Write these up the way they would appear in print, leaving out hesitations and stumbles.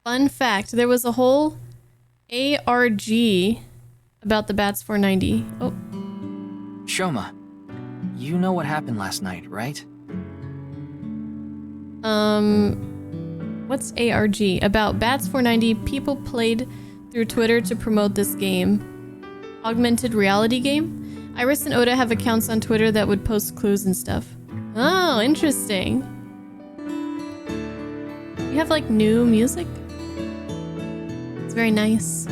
Fun fact, there was a whole ARG about the Bats 490. Oh. Shoma, you know what happened last night, right? What's ARG? About Bats 490, people played through Twitter to promote this game. Augmented reality game? Iris and Oda have accounts on Twitter that would post clues and stuff. Oh, interesting. You have like new music? It's very nice.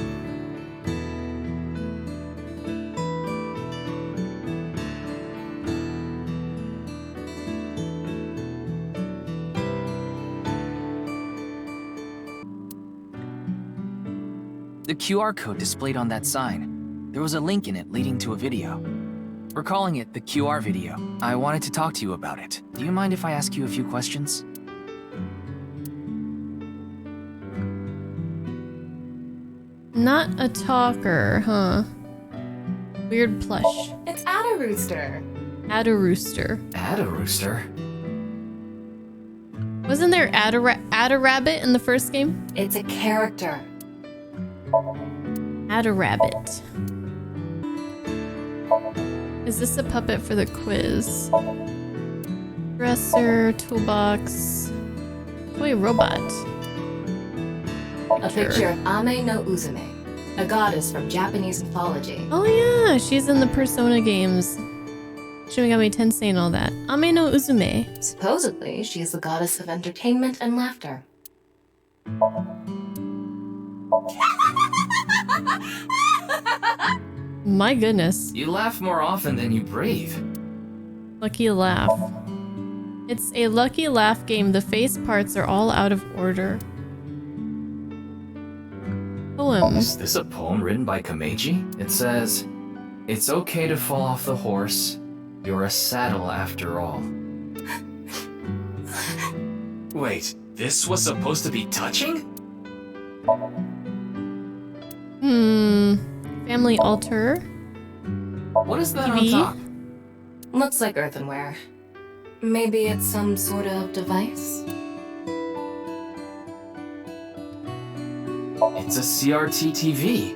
The QR code displayed on that sign. There was a link in it leading to a video. We're calling it the QR video. I wanted to talk to you about it. Do you mind if I ask you a few questions? Not a talker, huh? Weird plush. It's Ada Rooster. Ada Rooster. Ada Rooster? Wasn't there Ada Rabbit in the first game? It's a character. Ada Rabbit. Is this a puppet for the quiz? Dresser, toolbox, toy robot. A picture of Ame no Uzume, a goddess from Japanese mythology. Oh yeah, she's in the Persona games. Shin Megami Tensei and all that. Ame no Uzume. Supposedly, she is the goddess of entertainment and laughter. My goodness. You laugh more often than you breathe. Lucky laugh. It's a lucky laugh game. The face parts are all out of order. Poem. Is this a poem written by Kameji? It says, "It's okay to fall off the horse. You're a saddle after all." Wait, this was supposed to be touching? Family altar. What is that TV? on top? Looks like earthenware. Maybe it's some sort of device? It's a CRT TV.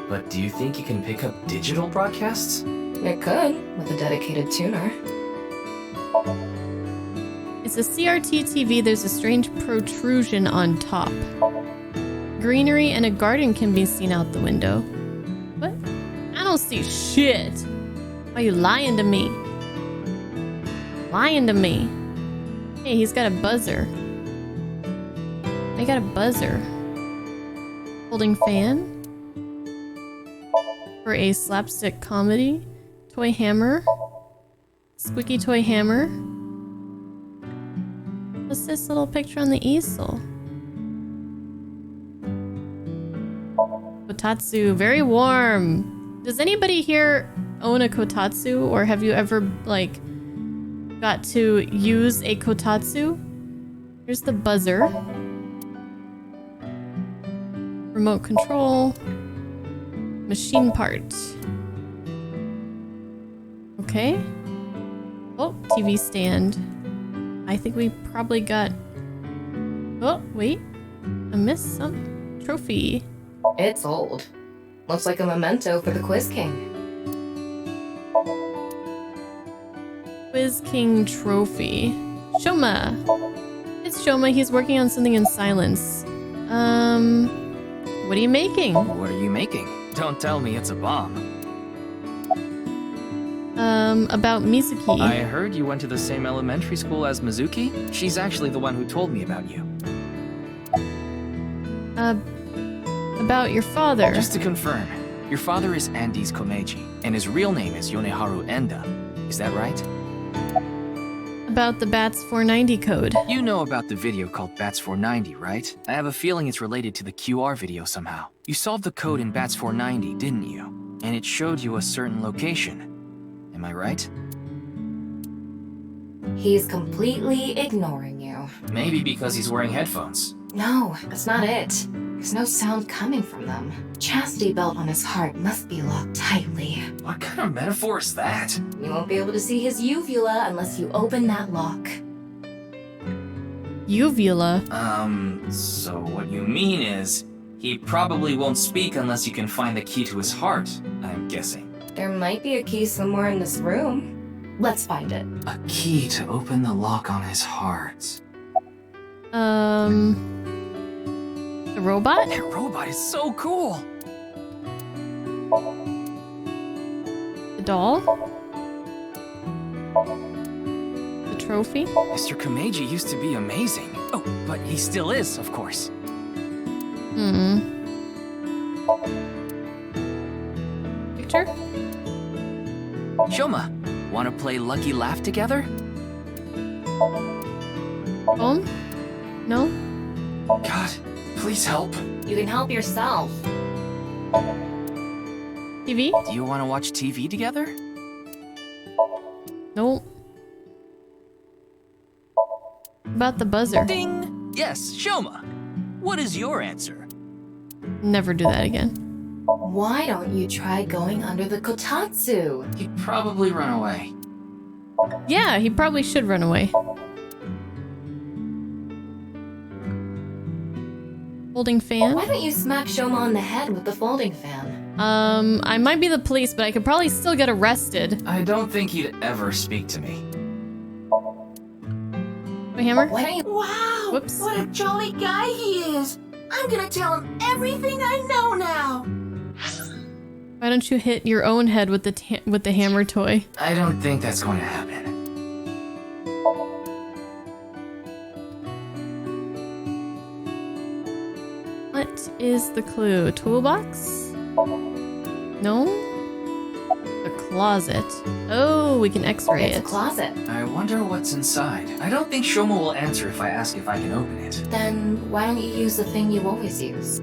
But do you think it can pick up digital broadcasts? It could, with a dedicated tuner. It's a CRT TV. There's a strange protrusion on top. Greenery and a garden can be seen out the window. What? I don't see shit. Why are you lying to me? Lying to me. Hey, he's got a buzzer. I got a buzzer. Holding fan. For a slapstick comedy. Toy hammer. Squeaky toy hammer. What's this little picture on the easel? Kotatsu, very warm. Does anybody here own a kotatsu, or have you ever like got to use a kotatsu? Here's the buzzer. Remote control. Machine part. Okay. Oh, TV stand. I think we probably got... Oh, wait. I missed some trophy. It's old. Looks like a memento for the Quiz King. Quiz King trophy. Shoma. It's Shoma. He's working on something in silence. What are you making? What are you making? Don't tell me it's a bomb. About Mizuki. I heard you went to the same elementary school as Mizuki? She's actually the one who told me about you. About your father. Just to confirm, your father is Andes Komeiji, and his real name is Yoneharu Enda. Is that right? About the Bats 490 code. You know about the video called Bats 490, right? I have a feeling it's related to the QR video somehow. You solved the code in Bats 490, didn't you? And it showed you a certain location. Am I right? He's completely ignoring you. Maybe because he's wearing headphones. No, that's not it. There's no sound coming from them. Chastity belt on his heart must be locked tightly. What kind of metaphor is that? You won't be able to see his uvula unless you open that lock. Uvula. So what you mean is, he probably won't speak unless you can find the key to his heart, I'm guessing. There might be a key somewhere in this room. Let's find it. A key to open the lock on his heart. The robot? That robot is so cool! The doll? The trophy? Mr. Komeiji used to be amazing. Oh, but he still is, of course. Picture? Shoma, wanna play Lucky Laugh together? Phone? No? God, please help. You can help yourself. TV? Do you wanna watch TV together? No. About the buzzer. Ding! Yes, Shoma. What is your answer? Never do that again. Why don't you try going under the kotatsu? He'd probably run away. Yeah, he probably should run away. Folding fan? Why don't you smack Shoma on the head with the folding fan? I might be the police, but I could probably still get arrested. I don't think he'd ever speak to me. My hammer? Why don't you... Wow! Whoops. What a jolly guy he is! I'm gonna tell him everything I know now! Why don't you hit your own head with the hammer toy? I don't think that's going to happen. What is the clue? Toolbox? No? The closet. Oh, we can x-ray It's a it. closet. I wonder what's inside. I don't think Shoma will answer if I ask if I can open it. Then why don't you use the thing you always use?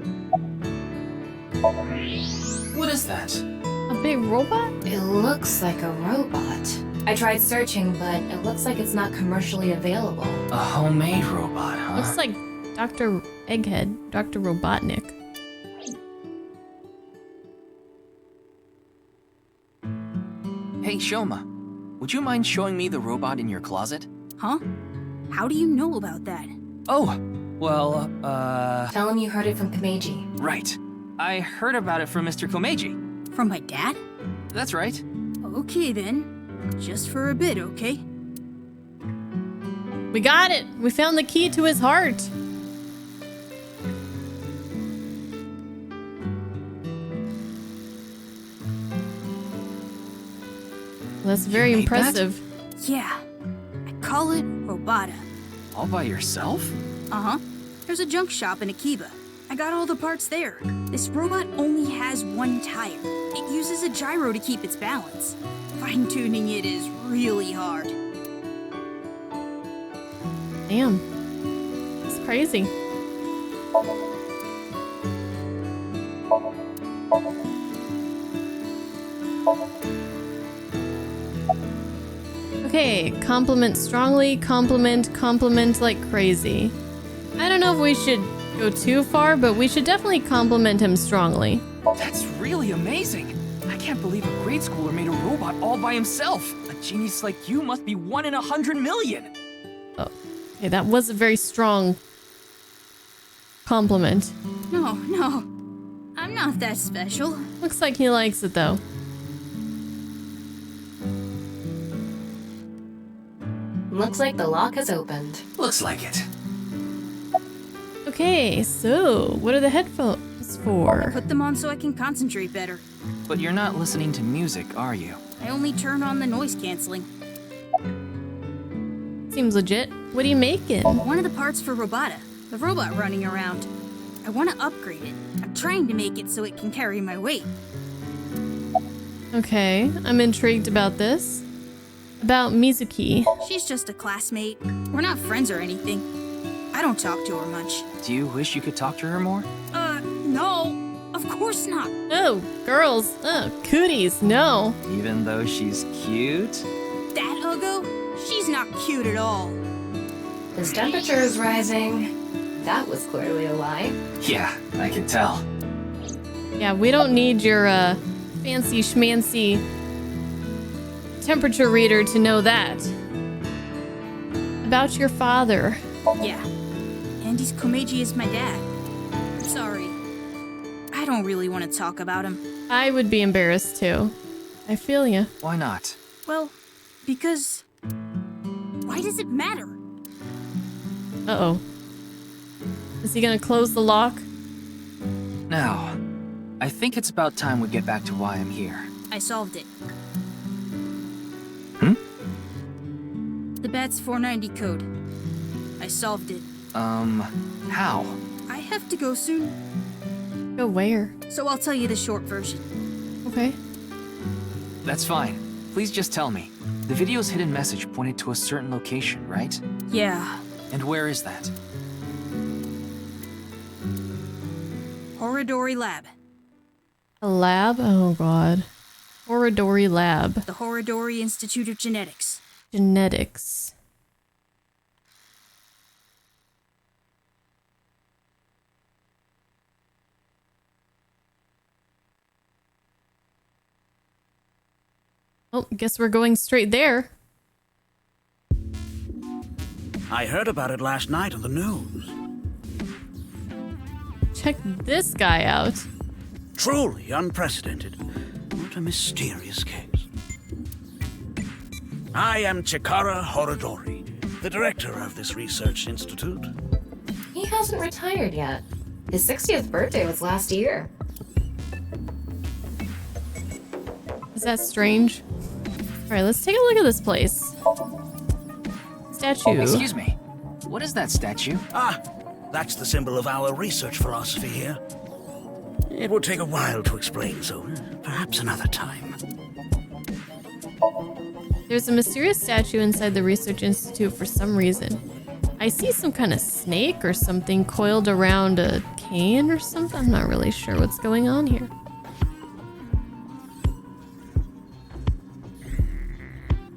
What is that? A big robot? It looks like a robot. I tried searching, but it looks like it's not commercially available. A homemade robot, huh? Looks like Dr. Egghead, Dr. Robotnik. Hey, Shoma. Would you mind showing me the robot in your closet? Huh? How do you know about that? Oh, well, Tell him you heard it from Komeiji. right. I heard about it from Mr. Komeiji. From my dad? That's right. Okay then. Just for a bit, okay? We got it! We found the key to his heart! That's very made that? impressive. Yeah. I call it Robata. All by yourself? Uh-huh. There's a junk shop in Akiba. I got all the parts there. This robot only has one tire. It uses a gyro to keep its balance. Fine-tuning it is really hard. Damn. It's crazy. Okay, compliment strongly, compliment like crazy. I don't know if we should go too far, but we should definitely compliment him strongly. That's really amazing. I can't believe a grade schooler made a robot all by himself. A genius like you must be 1 in 100 million. Okay, that was a very strong compliment. No. I'm not that special. Looks like he likes it though. Looks like the lock has opened. Looks like it. Okay, so what are the headphones for? Put them on so I can concentrate better. But you're not listening to music, are you? I only turn on the noise canceling. Seems legit. What are you making? One of the parts for Robata, the robot running around. I want to upgrade it. I'm trying to make it so it can carry my weight. Okay, I'm intrigued about this. About Mizuki. She's just a classmate. We're not friends or anything. I don't talk to her much. Do you wish you could talk to her more? No. Of course not. Oh, girls. Oh, cooties. No. Even though she's cute? That Uggo? She's not cute at all. His temperature is rising. That was clearly a lie. Yeah, I can tell. Yeah, we don't need your fancy schmancy temperature reader to know that. About your father. Yeah, And he's Komeiji as my dad. I'm sorry. I don't really want to talk about him. I would be embarrassed too. I feel ya. Why not? Well, because... Why does it matter? Uh-oh. Is he gonna close the lock? Now, I think it's about time we get back to why I'm here. I solved it. Hmm? The BATS 490 code. I solved it. How? I have to go soon, Go where? so I'll tell you the short version. Okay. That's fine. Please just tell me. The video's hidden message pointed to a certain location, right? Yeah. And where is that? Horadori Lab. A lab? Oh god. Horadori Lab. The Horadori Institute of Genetics. Genetics. Oh, guess we're going straight there. I heard about it last night on the news. Check this guy out. Truly unprecedented. What a mysterious case. I am Chikara Horadori, the director of this research institute. He hasn't retired yet. His 60th birthday was last year. Is that strange? Alright, let's take a look at this place. Statue. Excuse me. What is that statue? Ah, that's the symbol of our research philosophy here. It would take a while to explain, so perhaps another time. There's a mysterious statue inside the Research Institute for some reason. I see some kind of snake or something coiled around a cane or something. I'm not really sure what's going on here.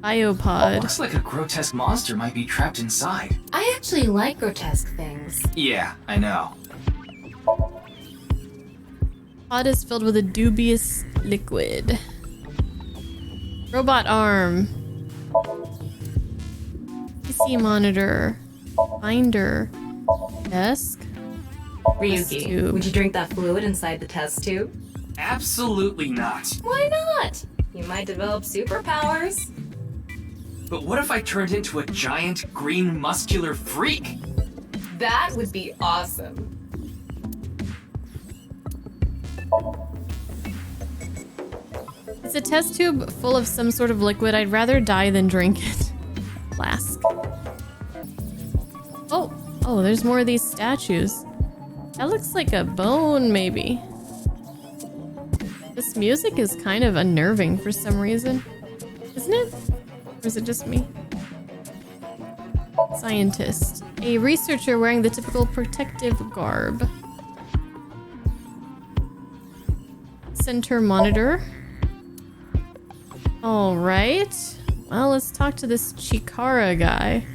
Biopod. Looks like a grotesque monster might be trapped inside. I actually like grotesque things. Yeah, I know. Pod is filled with a dubious liquid. Robot arm. PC monitor. Binder. Desk. Ryuki, tube. would you drink that fluid inside the test tube? Absolutely not. Why not? You might develop superpowers. But what if I turned into a giant green muscular freak? That would be awesome. It's a test tube full of some sort of liquid. I'd rather die than drink it. Flask. Oh, there's more of these statues. That looks like a bone, maybe. This music is kind of unnerving for some reason. Isn't it? Or is it just me? Scientist. A researcher wearing the typical protective garb. Center monitor. Alright. Well, let's talk to this Chikara guy.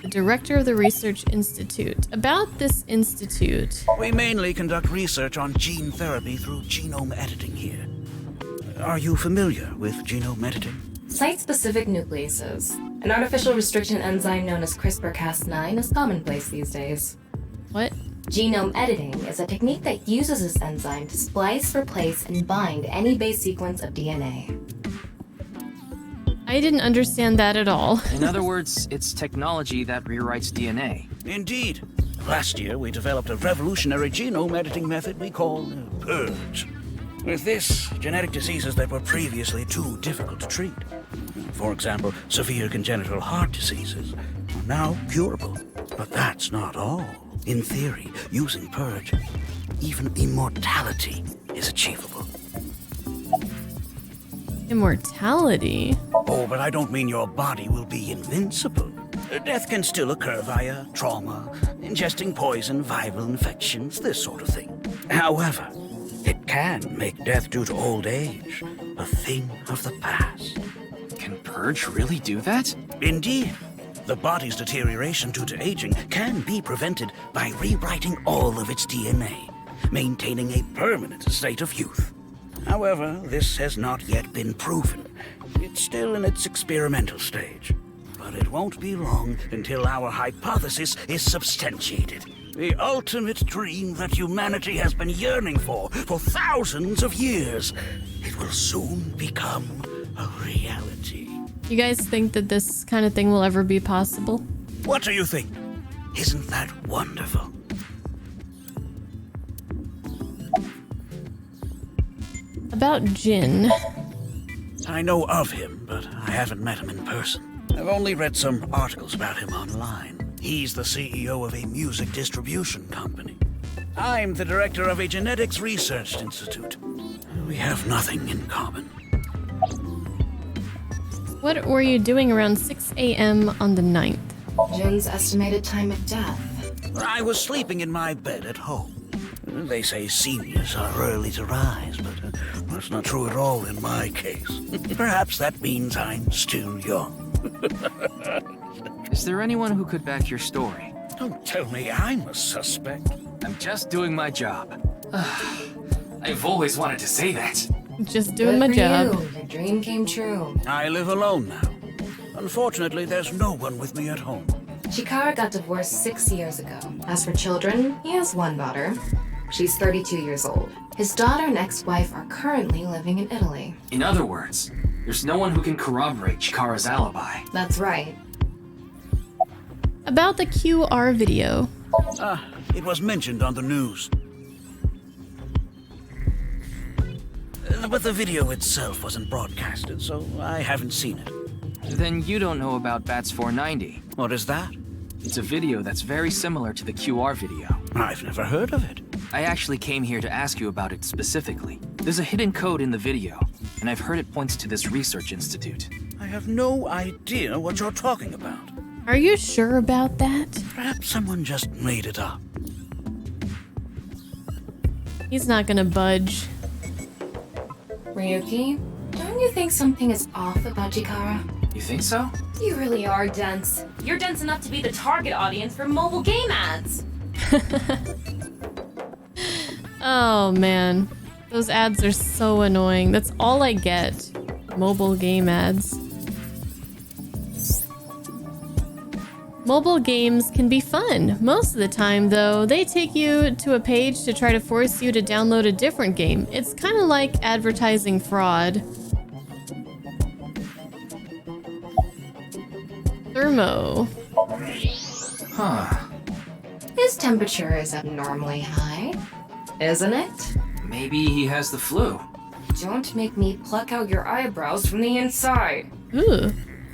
The director of the Research Institute. About this institute. We mainly conduct research on gene therapy through genome editing here. Are you familiar with genome editing? Site-specific nucleases. An artificial restriction enzyme known as CRISPR-Cas9 is commonplace these days. What? Genome editing is a technique that uses this enzyme to splice, replace, and bind any base sequence of DNA. I didn't understand that at all. In other words, it's technology that rewrites DNA. Indeed. Last year, we developed a revolutionary genome editing method we call Purge. With this, genetic diseases that were previously too difficult to treat, for example, severe congenital heart diseases, are now curable. But that's not all. In theory, using Purge, even immortality is achievable. Immortality? Oh, but I don't mean your body will be invincible. Death can still occur via trauma, ingesting poison, viral infections, this sort of thing. However, it can make death due to old age a thing of the past. Can Purge really do that? Indeed. The body's deterioration due to aging can be prevented by rewriting all of its DNA, maintaining a permanent state of youth. However, this has not yet been proven. It's still in its experimental stage. But But it won't be long until our hypothesis is substantiated. The ultimate dream that humanity has been yearning for thousands of years. It will soon become a reality. You guys think that this kind of thing will ever be possible? What do you think? Isn't that wonderful? About Jin. I know of him, but I haven't met him in person. I've only read some articles about him online. He's the CEO of a music distribution company. I'm the director of a genetics research institute. We have nothing in common. What were you doing around 6 a.m. on the 9th? Jin's estimated time of death. I was sleeping in my bed at home. They say seniors are early to rise, but that's not true at all in my case. Perhaps that means I'm still young. Is there anyone who could back your story? Don't tell me I'm a suspect. I'm just doing my job. I've always wanted to say that. Just doing Good my for job. you. Your dream came true. I live alone now. Unfortunately, there's no one with me at home. Chikara got divorced 6 years ago. As for children, he has one daughter. She's 32 years old. His daughter and ex-wife are currently living in Italy. In other words, there's no one who can corroborate Chikara's alibi. That's right. About the QR video. It was mentioned on the news. But the video itself wasn't broadcasted, so I haven't seen it. Then you don't know about Bats 490. What is that? It's a video that's very similar to the QR video. I've never heard of it. I actually came here to ask you about it specifically. There's a hidden code in the video, and I've heard it points to this research institute. I have no idea what you're talking about. Are you sure about that? Perhaps someone just made it up. He's not gonna budge. Ryuki, don't you think something is off about Chikara? You think so? You really are dense. You're dense enough to be the target audience for mobile game ads. Oh man, those ads are so annoying. That's all I get. Mobile game ads. Mobile games can be fun. Most of the time though, they take you to a page to try to force you to download a different game. It's kind of like advertising fraud. Thermo. Huh. His temperature is abnormally high, isn't it? Maybe he has the flu. Don't make me pluck out your eyebrows from the inside. Ooh.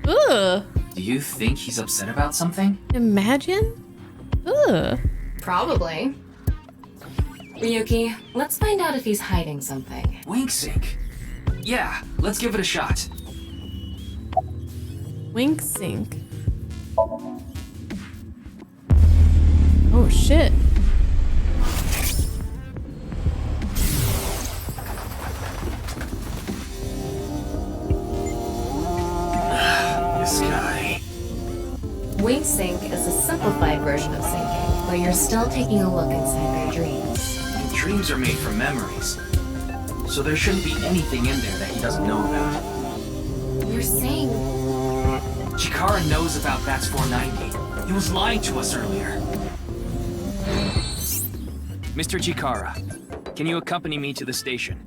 Ooh. Do you think he's upset about something? Imagine? Ugh. Probably. Ryuki, let's find out if he's hiding something. Wink sync. Yeah, let's give it a shot. Wink sync. Oh shit. This guy. Wink sync is a simplified version of syncing, where you're still taking a look inside their dreams. And dreams are made from memories. So there shouldn't be anything in there that he doesn't know about. You're saying Chikara knows about Bats 490. He was lying to us earlier. Mr. Chikara, can you accompany me to the station?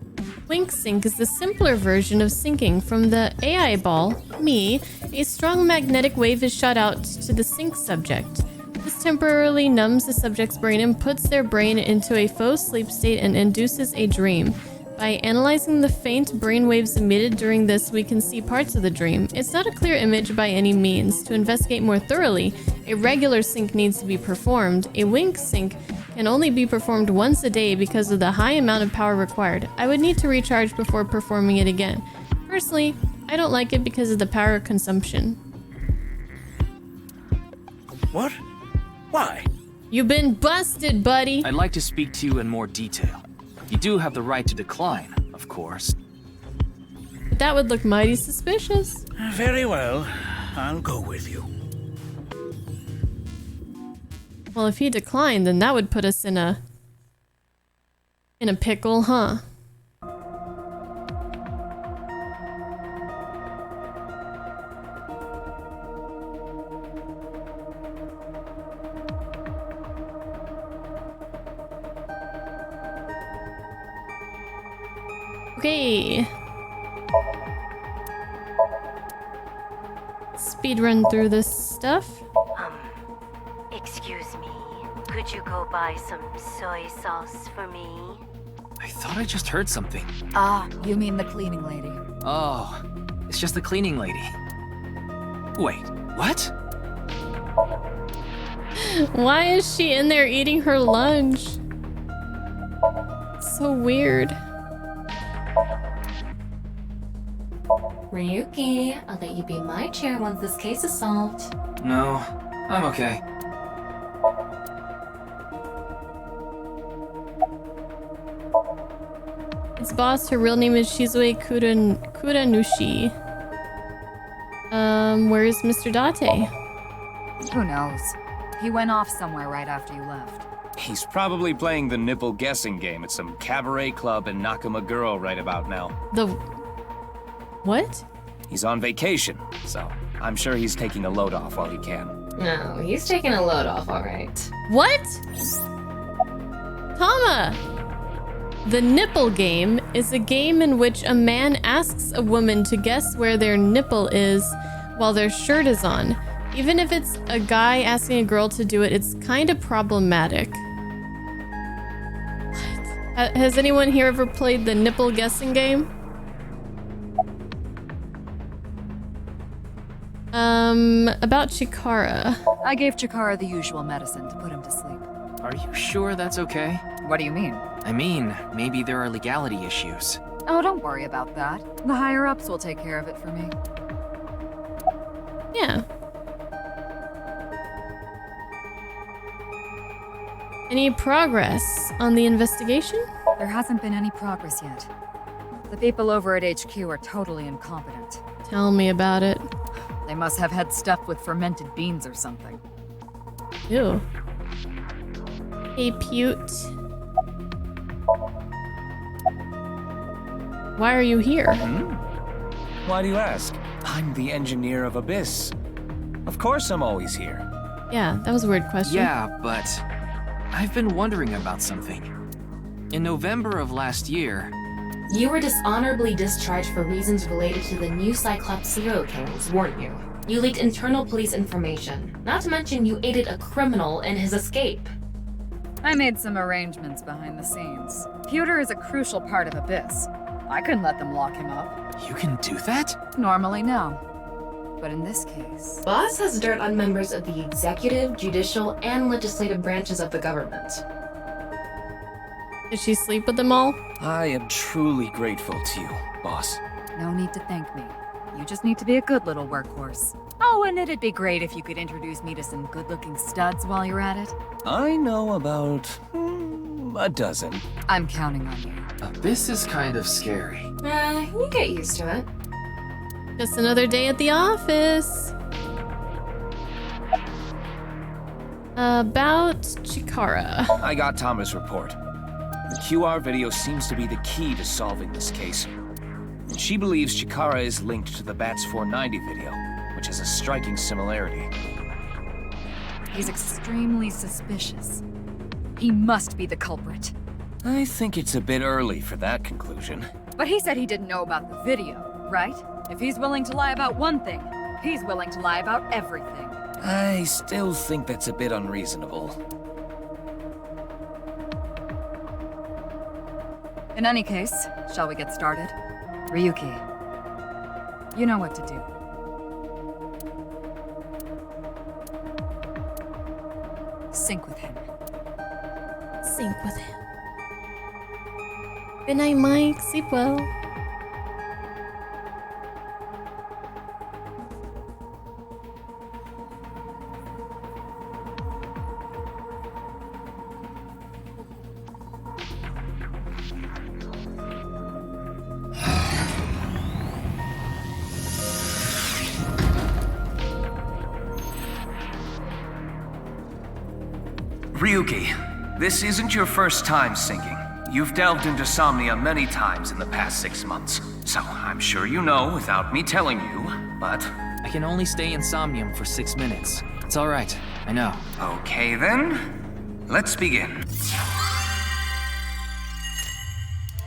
Wink sync is the simpler version of syncing. From the AI ball, me, a strong magnetic wave is shot out to the sync subject. This temporarily numbs the subject's brain and puts their brain into a faux sleep state and induces a dream. By analyzing the faint brain waves emitted during this, we can see parts of the dream. It's not a clear image by any means. To investigate more thoroughly, a regular sync needs to be performed. A wink sync can only be performed once a day because of the high amount of power required. I would need to recharge before performing it again. Personally, I don't like it because of the power consumption. What? Why? You've been busted, buddy! I'd like to speak to you in more detail. You do have the right to decline, of course. But that would look mighty suspicious. Very well. I'll go with you. Well, if he declined, then that would put us in a pickle, huh? Okay. Speed run through this stuff. Excuse me. Could you go buy some soy sauce for me? I thought I just heard something. Ah, you mean the cleaning lady. Oh, it's just the cleaning lady. Wait, what? Why is she in there eating her lunch? So weird. Ryuki, I'll let you be my chair once this case is solved. No, I'm okay. Its boss, her real name is Shizue Kuranushi. Where is Mr. Date? Who knows? He went off somewhere right after you left. He's probably playing the nipple guessing game at some cabaret club in Nakamaguro right about now. The... What? He's on vacation, so I'm sure he's taking a load off while he can. No, he's taking a load off, alright. What? Tama! The nipple game is a game in which a man asks a woman to guess where their nipple is while their shirt is on. Even if it's a guy asking a girl to do it, it's kind of problematic. What? Has anyone here ever played the nipple guessing game? About Chikara. I gave Chikara the usual medicine to put him to sleep. Are you sure that's okay? What do you mean? I mean, maybe there are legality issues. Oh, don't worry about that. The higher-ups will take care of it for me. Yeah. Any progress on the investigation? There hasn't been any progress yet. The people over at HQ are totally incompetent. Tell me about it. They must have had stuff with fermented beans or something. Ew. Hey, Pute. Why are you here? Why do you ask? I'm the engineer of Abyss. Of course I'm always here. Yeah, that was a weird question. Yeah, but I've been wondering about something. In November of last year... You were dishonorably discharged for reasons related to the new Cyclops serial killings, weren't you? You leaked internal police information. Not to mention you aided a criminal in his escape. I made some arrangements behind the scenes. Pewter is a crucial part of Abyss. I couldn't let them lock him up. You can do that? Normally, no. But in this case... Boss has dirt on members of the executive, judicial, and legislative branches of the government. Did she sleep with them all? I am truly grateful to you, boss. No need to thank me. You just need to be a good little workhorse. Oh, and it'd be great if you could introduce me to some good-looking studs while you're at it. I know about... a dozen. I'm counting on you. This is kind of scary. You get used to it. Just another day at the office. About Chikara. I got Tama's report. The QR video seems to be the key to solving this case. And she believes Chikara is linked to the Bats 490 video, which has a striking similarity. He's extremely suspicious. He must be the culprit. I think it's a bit early for that conclusion. But he said he didn't know about the video, right? If he's willing to lie about one thing, he's willing to lie about everything. I still think that's a bit unreasonable. In any case, shall we get started? Ryuki, you know what to do. Sync with him. Sync with him. Good night, Mike. Sleep well. Ryuki, this isn't your first time syncing. You've delved into Somnia many times in the past 6 months, so I'm sure you know without me telling you, but... I can only stay in Somnium for 6 minutes. It's alright, I know. Okay then, let's begin.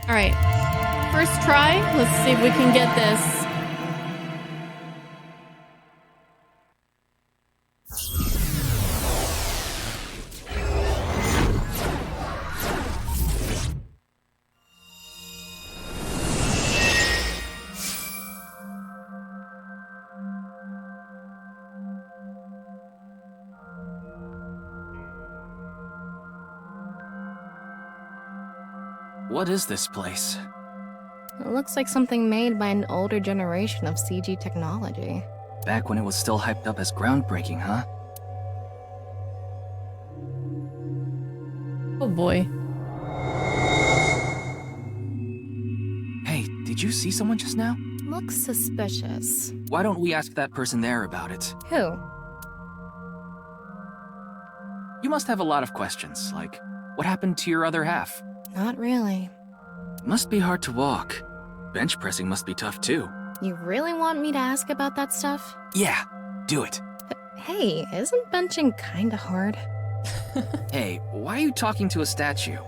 All right. First try. Let's see if we can get this. What is this place? It looks like something made by an older generation of CG technology. Back when it was still hyped up as groundbreaking, huh? Oh boy. Hey, did you see someone just now? Looks suspicious. Why don't we ask that person there about it? Who? You must have a lot of questions, like, what happened to your other half? Not really. Must be hard to walk. Bench pressing must be tough too. You really want me to ask about that stuff? Yeah, do it. Hey, isn't benching kinda hard? Hey, why are you talking to a statue?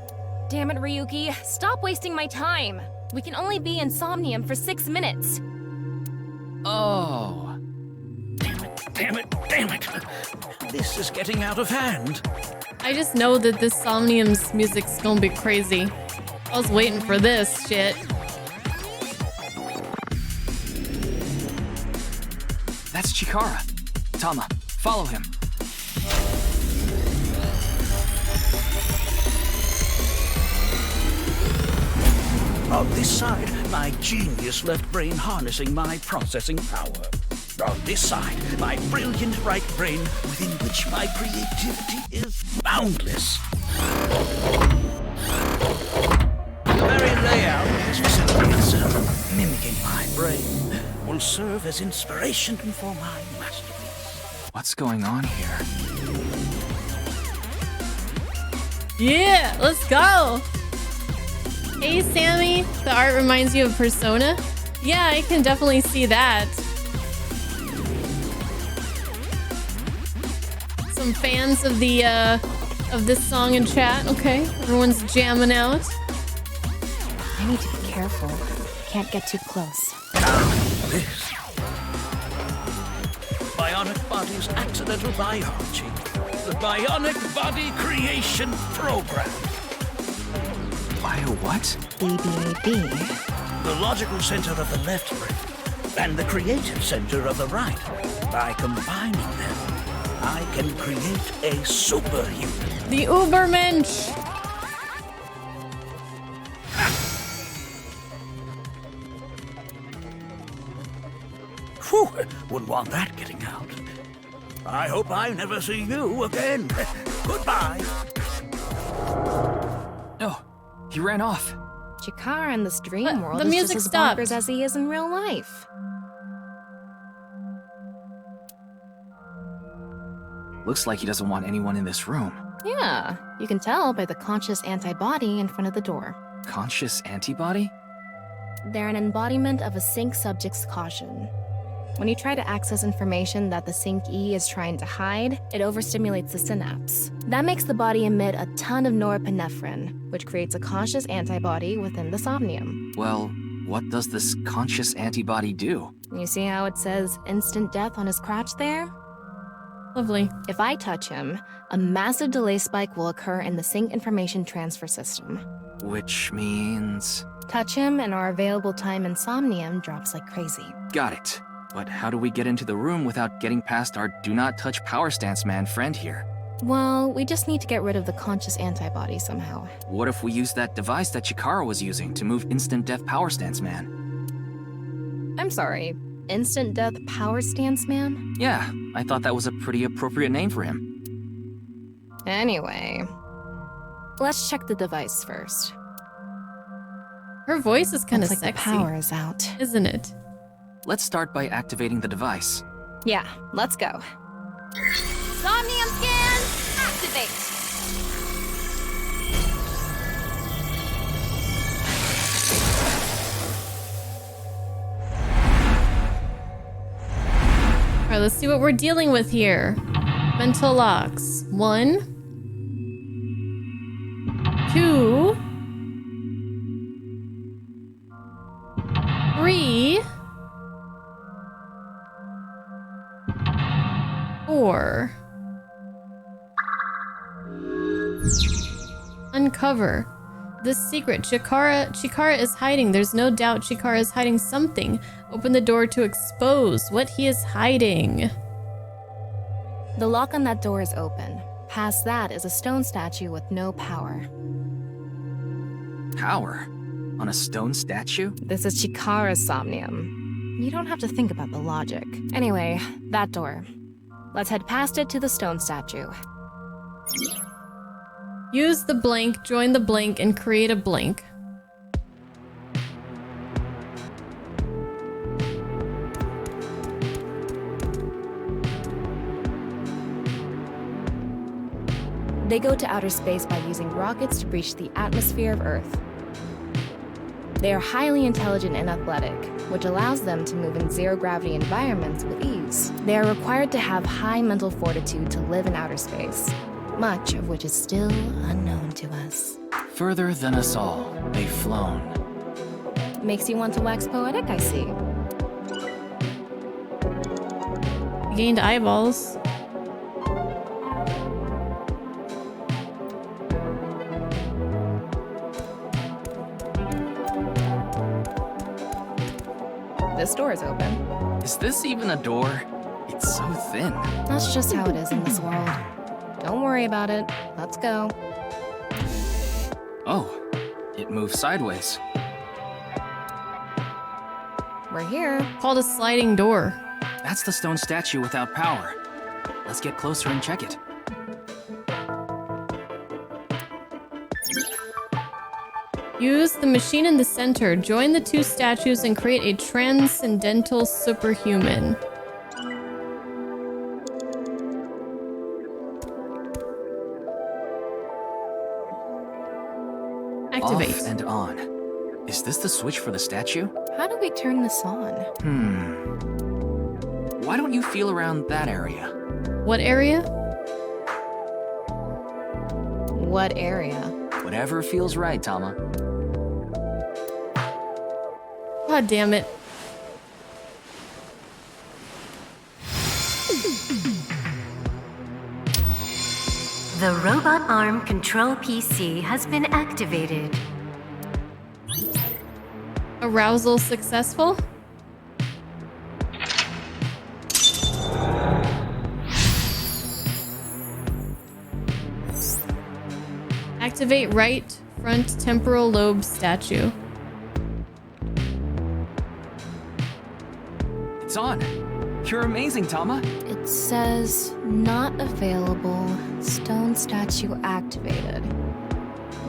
Damn it, Ryuki. Stop wasting my time. We can only be in Somnium for 6 minutes. Oh. Damn it. This is getting out of hand. I just know that this Somnium's music's gonna be crazy. I was waiting for this shit. That's Chikara. Tama, follow him. On this side, my genius left brain harnessing my processing power. On this side, my brilliant right brain within which my creativity is boundless. The very layout of this facility itself, mimicking my brain, will serve as inspiration for my masterpiece. What's going on here? Yeah, let's go. Hey, Sammy. The art reminds you of Persona? Yeah, I can definitely see that. Some fans of the of this song in chat. Okay, everyone's jamming out. I need to be careful. Can't get too close. This Bionic Body's accidental biology. The Bionic Body Creation Program. Bio what? BBAB. The logical center of the left brain and the creative center of the right. By combining them, I can create a superhuman. The Ubermensch. Whew, wouldn't want that getting out. I hope I never see you again. Goodbye. Oh, he ran off. Chikara in this dream world the is music just as stopped. bonkers as he is in real life. Looks like he doesn't want anyone in this room. Yeah, you can tell by the conscious antibody in front of the door. Conscious antibody? They're an embodiment of a sync subject's caution. When you try to access information that the sync E is trying to hide, it overstimulates the synapse. That makes the body emit a ton of norepinephrine, which creates a conscious antibody within the somnium. Well, what does this conscious antibody do? You see how it says instant death on his crotch there? Lovely. If I touch him, a massive delay spike will occur in the sync information transfer system. Which means... Touch him and our available time in Somnium drops like crazy. Got it. But how do we get into the room without getting past our do not touch power stance man friend here? Well, we just need to get rid of the conscious antibody somehow. What if we use that device that Chikara was using to move instant death power stance man? I'm sorry, instant death power stance man? Yeah, I thought that was a pretty appropriate name for him. Anyway, let's check the device first. Her voice is kind of Looks like sexy. the power is out. Isn't it? Let's start by activating the device. Yeah, let's go. Somnium scan, activate. All right, let's see what we're dealing with here. Mental locks. 1, 2, Uncover. This secret. Chikara is hiding. There's no doubt Chikara is hiding something. Open the door to expose what he is hiding. The lock on that door is open. Past that is a stone statue with no power. Power? On a stone statue? This is Chikara's Somnium. You don't have to think about the logic. Anyway, that door. Let's head past it to the stone statue. Use the blank, join the blank, and create a blank. They go to outer space by using rockets to breach the atmosphere of Earth. They are highly intelligent and athletic, which allows them to move in zero-gravity environments with ease. They are required to have high mental fortitude to live in outer space, much of which is still unknown to us. Further than us all, they've flown. Makes you want to wax poetic, I see. Gained eyeballs. This door is open. Is this even a door? It's so thin. That's just how it is in this world. Don't worry about it. Let's go. Oh, it moves sideways. We're here. Called a sliding door. That's the stone statue without power. Let's get closer and check it. Use the machine in the center, join the two statues, and create a transcendental superhuman. Activate. Off and on. Is this the switch for the statue? How do we turn this on? Why don't you feel around that area? What area? What area? Whatever feels right, Tama. God damn it. The robot arm control PC has been activated. Arousal successful? Activate right front temporal lobe statue. It's on. You're amazing, Tama. It says not available. Stone statue activated.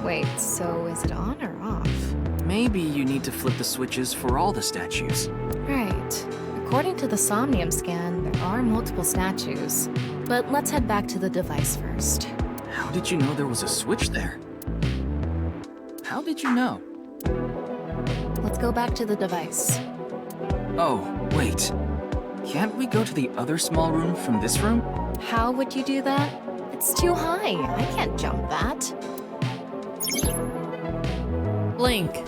Wait, so is it on or off? Maybe you need to flip the switches for all the statues. Right. According to the Somnium scan, there are multiple statues. But let's head back to the device first. How did you know there was a switch there? How did you know? Let's go back to the device. Oh, wait. Can't we go to the other small room from this room? How would you do that? It's too high. I can't jump that. Blank.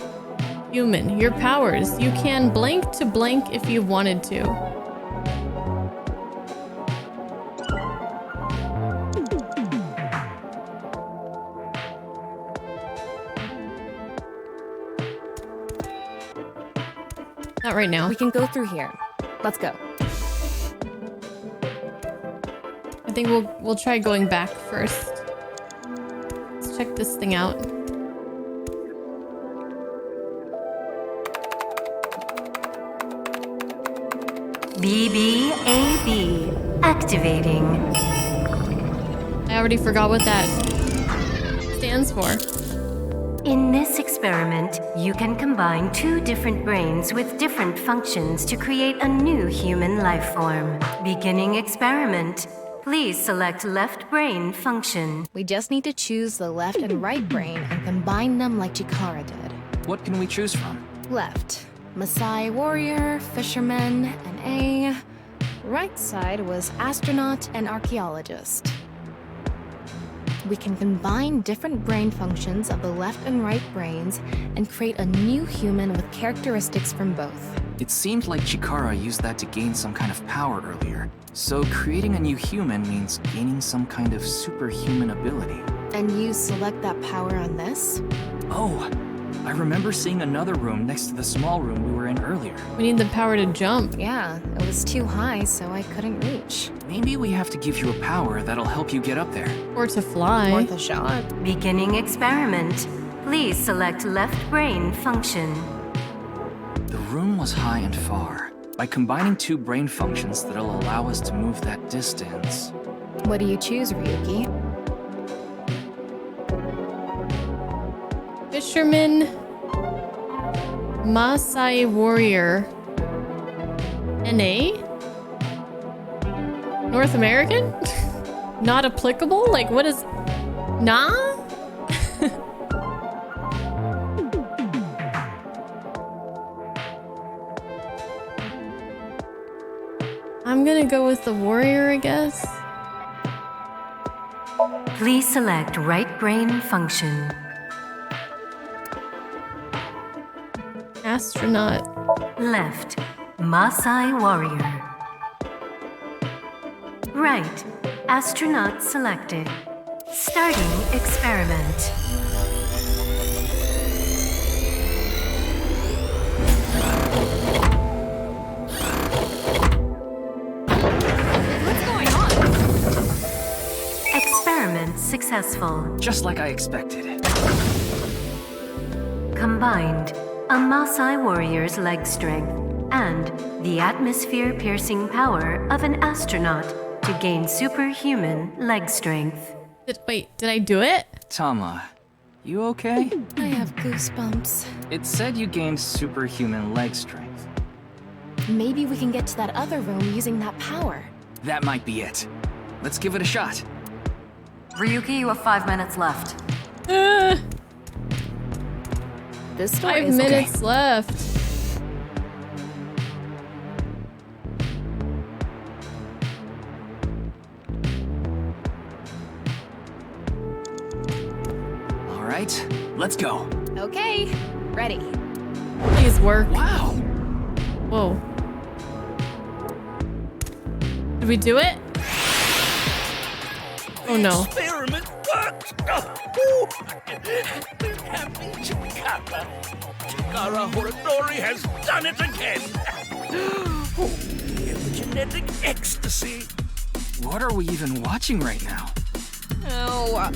Human, your powers. You can blank to blank if you wanted to. Not right now. We can go through here. Let's go. I think we'll try going back first. Let's check this thing out. BBAB activating. I already forgot what that stands for. In this experiment, you can combine two different brains with different functions to create a new human life form. Beginning experiment. Please select left brain function. We just need to choose the left and right brain and combine them like Chikara did. What can we choose from? Left. Maasai warrior, fisherman, and A. Right side was astronaut and archaeologist. We can combine different brain functions of the left and right brains and create a new human with characteristics from both. It seemed like Chikara used that to gain some kind of power earlier. So creating a new human means gaining some kind of superhuman ability. And you select that power on this? Oh, I remember seeing another room next to the small room we were in earlier. We need the power to jump. Yeah, it was too high, so I couldn't reach. Maybe we have to give you a power that'll help you get up there. Or to fly. Worth a shot. Beginning experiment. Please select left brain function. The room was high and far. By combining two brain functions that'll allow us to move that distance. What do you choose, Ryuki? Fisherman, Maasai warrior, NA? North American? Not applicable? Like, what is... Nah? I'm gonna go with the warrior, I guess. Please select right brain function. Astronaut. Left, Maasai warrior. Right, astronaut selected. Starting experiment. What's going on? Experiment successful. Just like I expected. Combined, a Maasai warrior's leg strength and the atmosphere-piercing power of an astronaut to gain superhuman leg strength. Wait, did I do it? Tama, you okay? I have goosebumps. It said you gained superhuman leg strength. Maybe we can get to that other room using that power. That might be it. Let's give it a shot. Ryuki, you have 5 minutes left. This story 5 is minutes left. All right, let's go. Okay, ready. Please work. Wow. Whoa. Did we do it? Oh no. Experiment worked! Happy Chikara. Chikara Horadori has done it again! Oh, the genetic ecstasy! What are we even watching right now? Oh.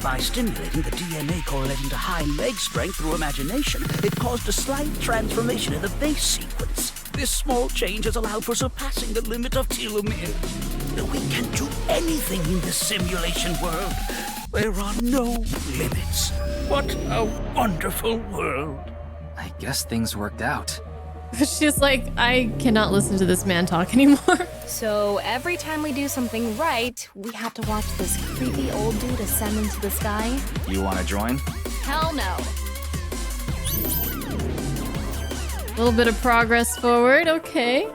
By stimulating the DNA correlating to high leg strength through imagination, it caused a slight transformation in the base sequence. This small change has allowed for surpassing the limit of telomeres. We can do anything in this simulation world. There are no limits. What a wonderful world. I guess things worked out. She's like, I cannot listen to this man talk anymore. So every time we do something right, we have to watch this creepy old dude ascend into the sky? You want to join? Hell no. A little bit of progress forward, okay.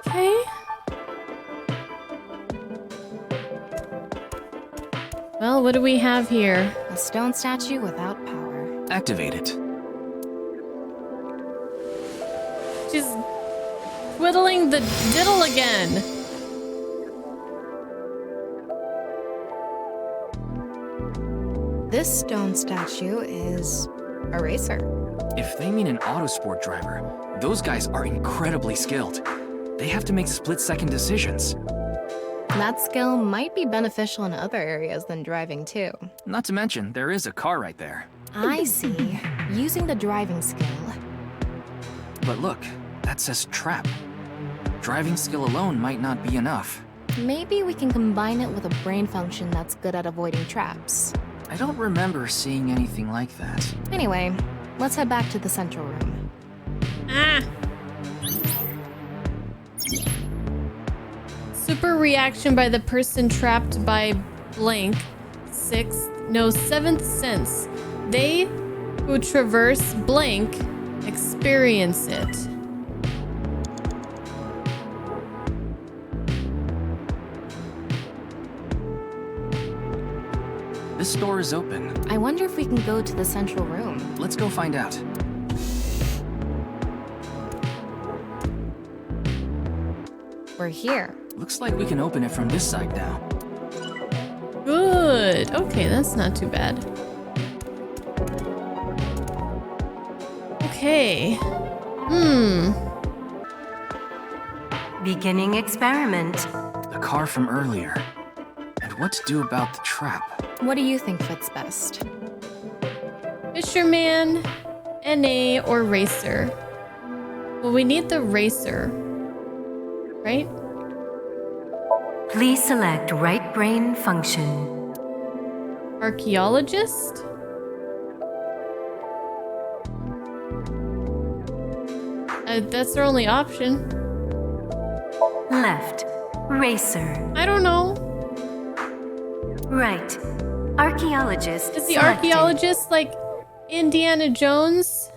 Okay. Well, what do we have here? A stone statue without power. Activate it. She's twiddling the diddle again. This stone statue is a racer. If they mean an autosport driver, those guys are incredibly skilled. They have to make split-second decisions. That skill might be beneficial in other areas than driving too. Not to mention, there is a car right there. I see. Using the driving skill. But look, that says trap. Driving skill alone might not be enough. Maybe we can combine it with a brain function that's good at avoiding traps. I don't remember seeing anything like that. Anyway, let's head back to the central room. Ah! Super reaction by the person trapped by blank. Seventh sense. They who traverse blank experience it. this door is open. I wonder if we can go to the central room. Let's go find out. We're here. Looks like we can open it from this side now. Good. Okay, that's not too bad. Okay. Beginning experiment. The car from earlier. And what to do about the trap? What do you think fits best? Fisherman, NA, or racer? Well, we need the racer. Right? Please select right brain function. Archaeologist? That's their only option. Left. Racer. I don't know. Right. Archaeologist. Is the selected. archaeologist like Indiana Jones?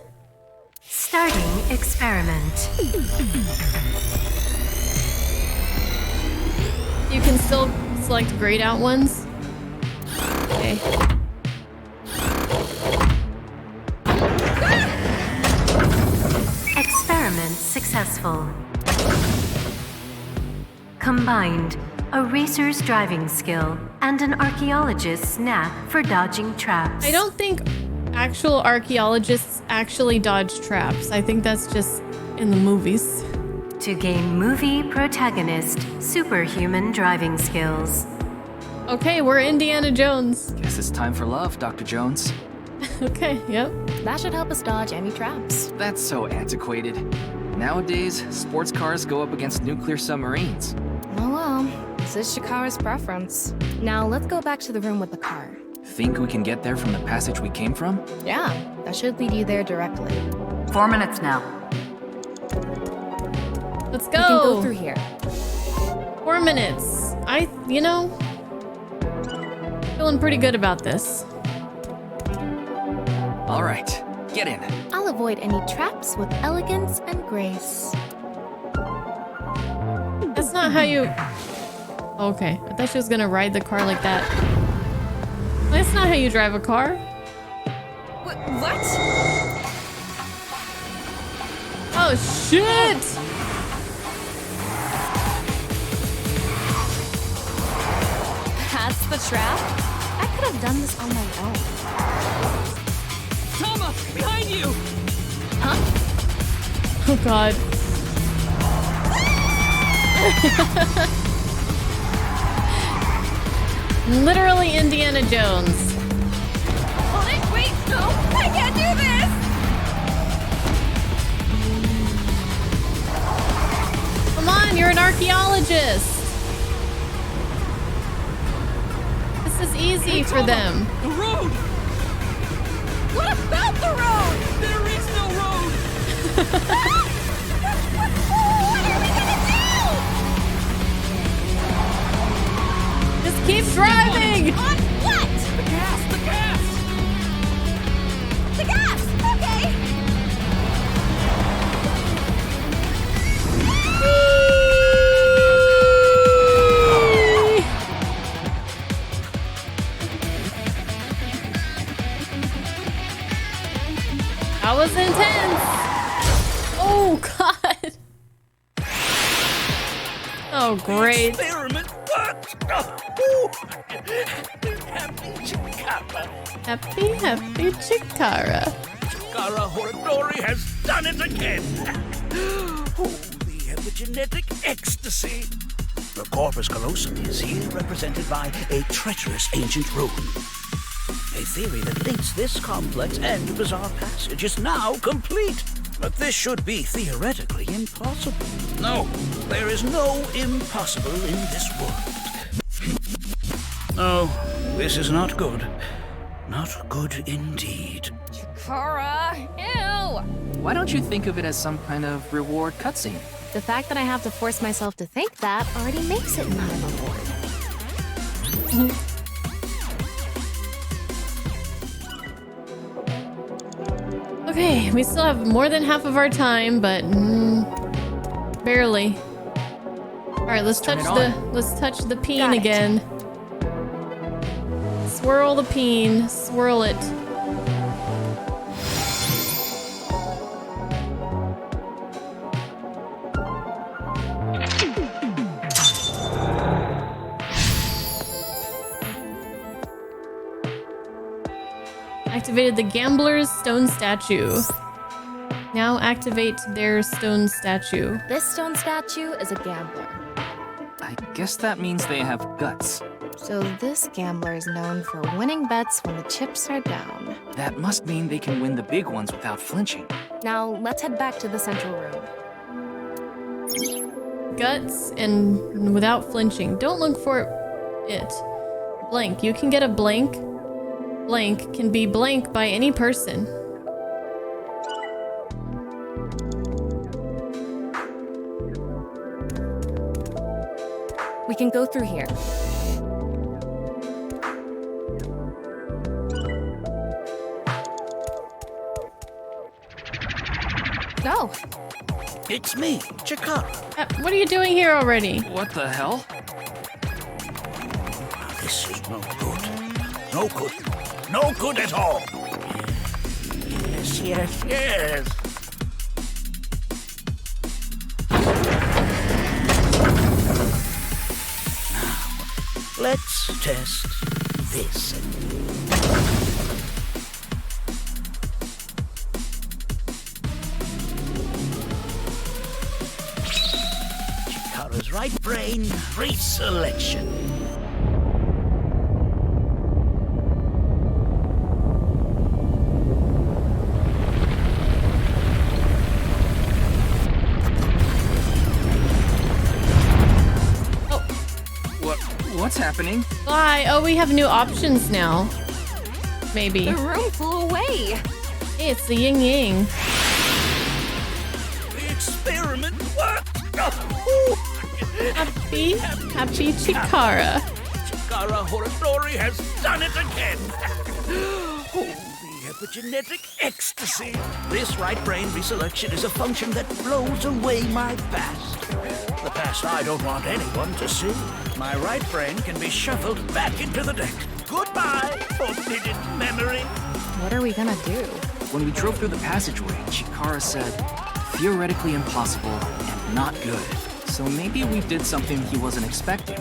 Starting experiment. You can still select grayed out ones? Okay. Experiment successful. Combined, a racer's driving skill and an archaeologist's knack for dodging traps. I don't think actual archaeologists actually dodge traps. I think that's just in the movies. To gain movie protagonist superhuman driving skills. Okay, we're Indiana Jones. Guess it's time for love, Dr. Jones. Okay, yep. That should help us dodge any traps. That's so antiquated. Nowadays, sports cars go up against nuclear submarines. Oh well, this is Chikara's preference. Now let's go back to the room with the car. Think we can get there from the passage we came from? Yeah, that should lead you there directly. 4 minutes now. Let's go. We can go through here. 4 minutes. Feeling pretty good about this. All right, get in. I'll avoid any traps with elegance and grace. That's not how you... Okay, I thought she was gonna ride the car like that. That's not how you drive a car. What? Oh, shit! That's the trap? I could have done this on my own. Tama, behind you! Huh? Oh, God. Literally Indiana Jones. Wait, no! I can't do this! Come on, you're an archaeologist. This is easy for them. The road! What about the road? There is no road! What are we gonna do? Just keep driving! On what? The gas! The gas! The gas! Okay! That was intense! Oh, God! Oh, great. Experiment worked! Happy Chikara. Happy Chikara. Chikara Horadori has done it again! Oh, the epigenetic ecstasy! The corpus callosum is here represented by a treacherous ancient rune. A theory that links this complex and bizarre passage is now complete. But this should be theoretically impossible. No, there is no impossible in this world. No, this is not good. Not good indeed. Chikara, ew! Why don't you think of it as some kind of reward cutscene? The fact that I have to force myself to think that already makes it not a reward. Okay, we still have more than half of our time, but barely. All right, let's touch the peen again. Swirl the peen. Swirl it. Activated the gambler's stone statue. Now activate their stone statue. This stone statue is a gambler. I guess that means they have guts. So this gambler is known for winning bets when the chips are down. That must mean they can win the big ones without flinching. Now let's head back to the central room. Guts and without flinching. Don't look for it. Blank. You can get a blank. Blank can be blank by any person. We can go through here. Go. It's me, Chikara. What are you doing here already? What the hell? This is no good. No good. No good at all. Yes, yes, yes. Now, let's test this. Chikara's right brain reselection. What's happening? Bye. Oh, we have new options now. Maybe. The room flew away. Hey, it's the yin yang. The experiment worked. Happy Chikara. Chikara Horadori has done it again. Oh, the epigenetic ecstasy. This right brain reselection is a function that blows away my past. The past I don't want anyone to see. My right brain can be shuffled back into the deck. Goodbye, forbidden memory. What are we gonna do? When we drove through the passageway, Chikara said, theoretically impossible and not good. So maybe we did something he wasn't expecting.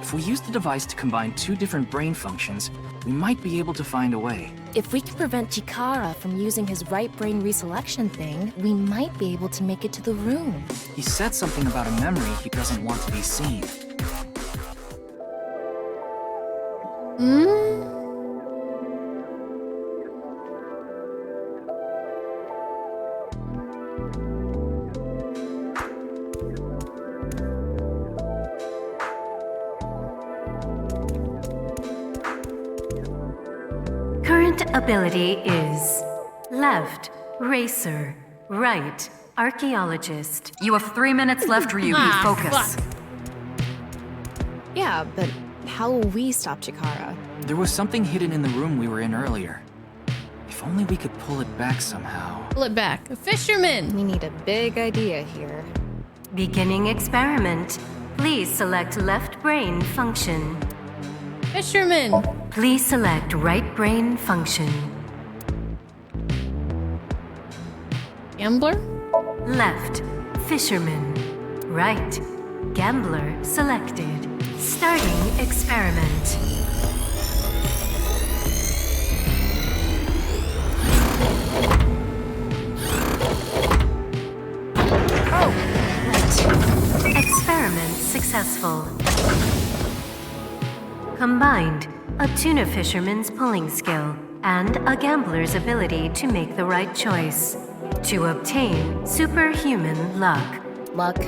If we use the device to combine two different brain functions, we might be able to find a way. If we can prevent Chikara from using his right brain reselection thing, we might be able to make it to the room. He said something about a memory he doesn't want to be seen. Current ability is left, racer, right, archaeologist. You have 3 minutes left, Ryuki. Focus. Fuck. Yeah, but how will we stop Chikara? There was something hidden in the room we were in earlier. If only we could pull it back somehow. Pull it back. A fisherman. We need a big idea here. Beginning experiment. Please select left brain function. Fisherman. Please select right brain function. Gambler? Left, fisherman. Right, gambler selected. Starting experiment. Oh, right. Experiment successful. Combined, a tuna fisherman's pulling skill and a gambler's ability to make the right choice. To obtain superhuman luck. Luck.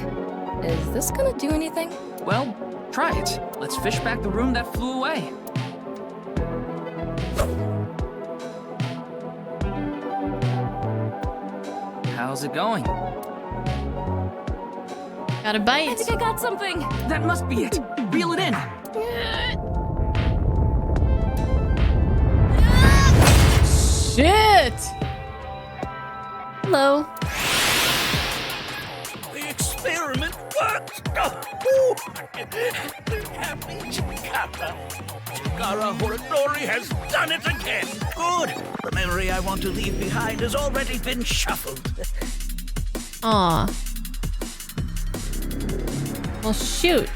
Is this gonna do anything? Well, try it. Let's fish back the room that flew away. How's it going? Got a bite. I think I got something. That must be it. Reel it in. Shit! Hello. The experiment worked. Happy Chikara. Chikara Horadori has done it again. Good. The memory I want to leave behind has already been shuffled. Aw. Well, shoot.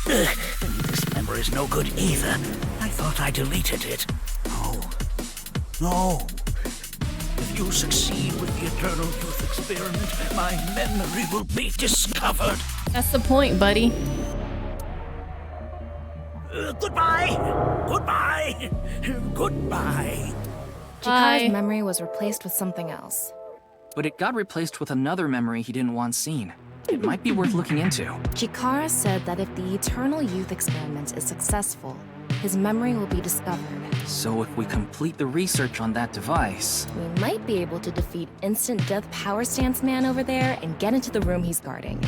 This memory's no good either. I thought I deleted it. No. If you succeed with the Eternal Youth Experiment, my memory will be discovered. That's the point, buddy. Goodbye. Chikara's memory was replaced with something else. But it got replaced with another memory he didn't want seen. It might be worth looking into. Chikara said that if the Eternal Youth Experiment is successful, his memory will be discovered. So if we complete the research on that device... We might be able to defeat Instant Death Power Stance Man over there and get into the room he's guarding.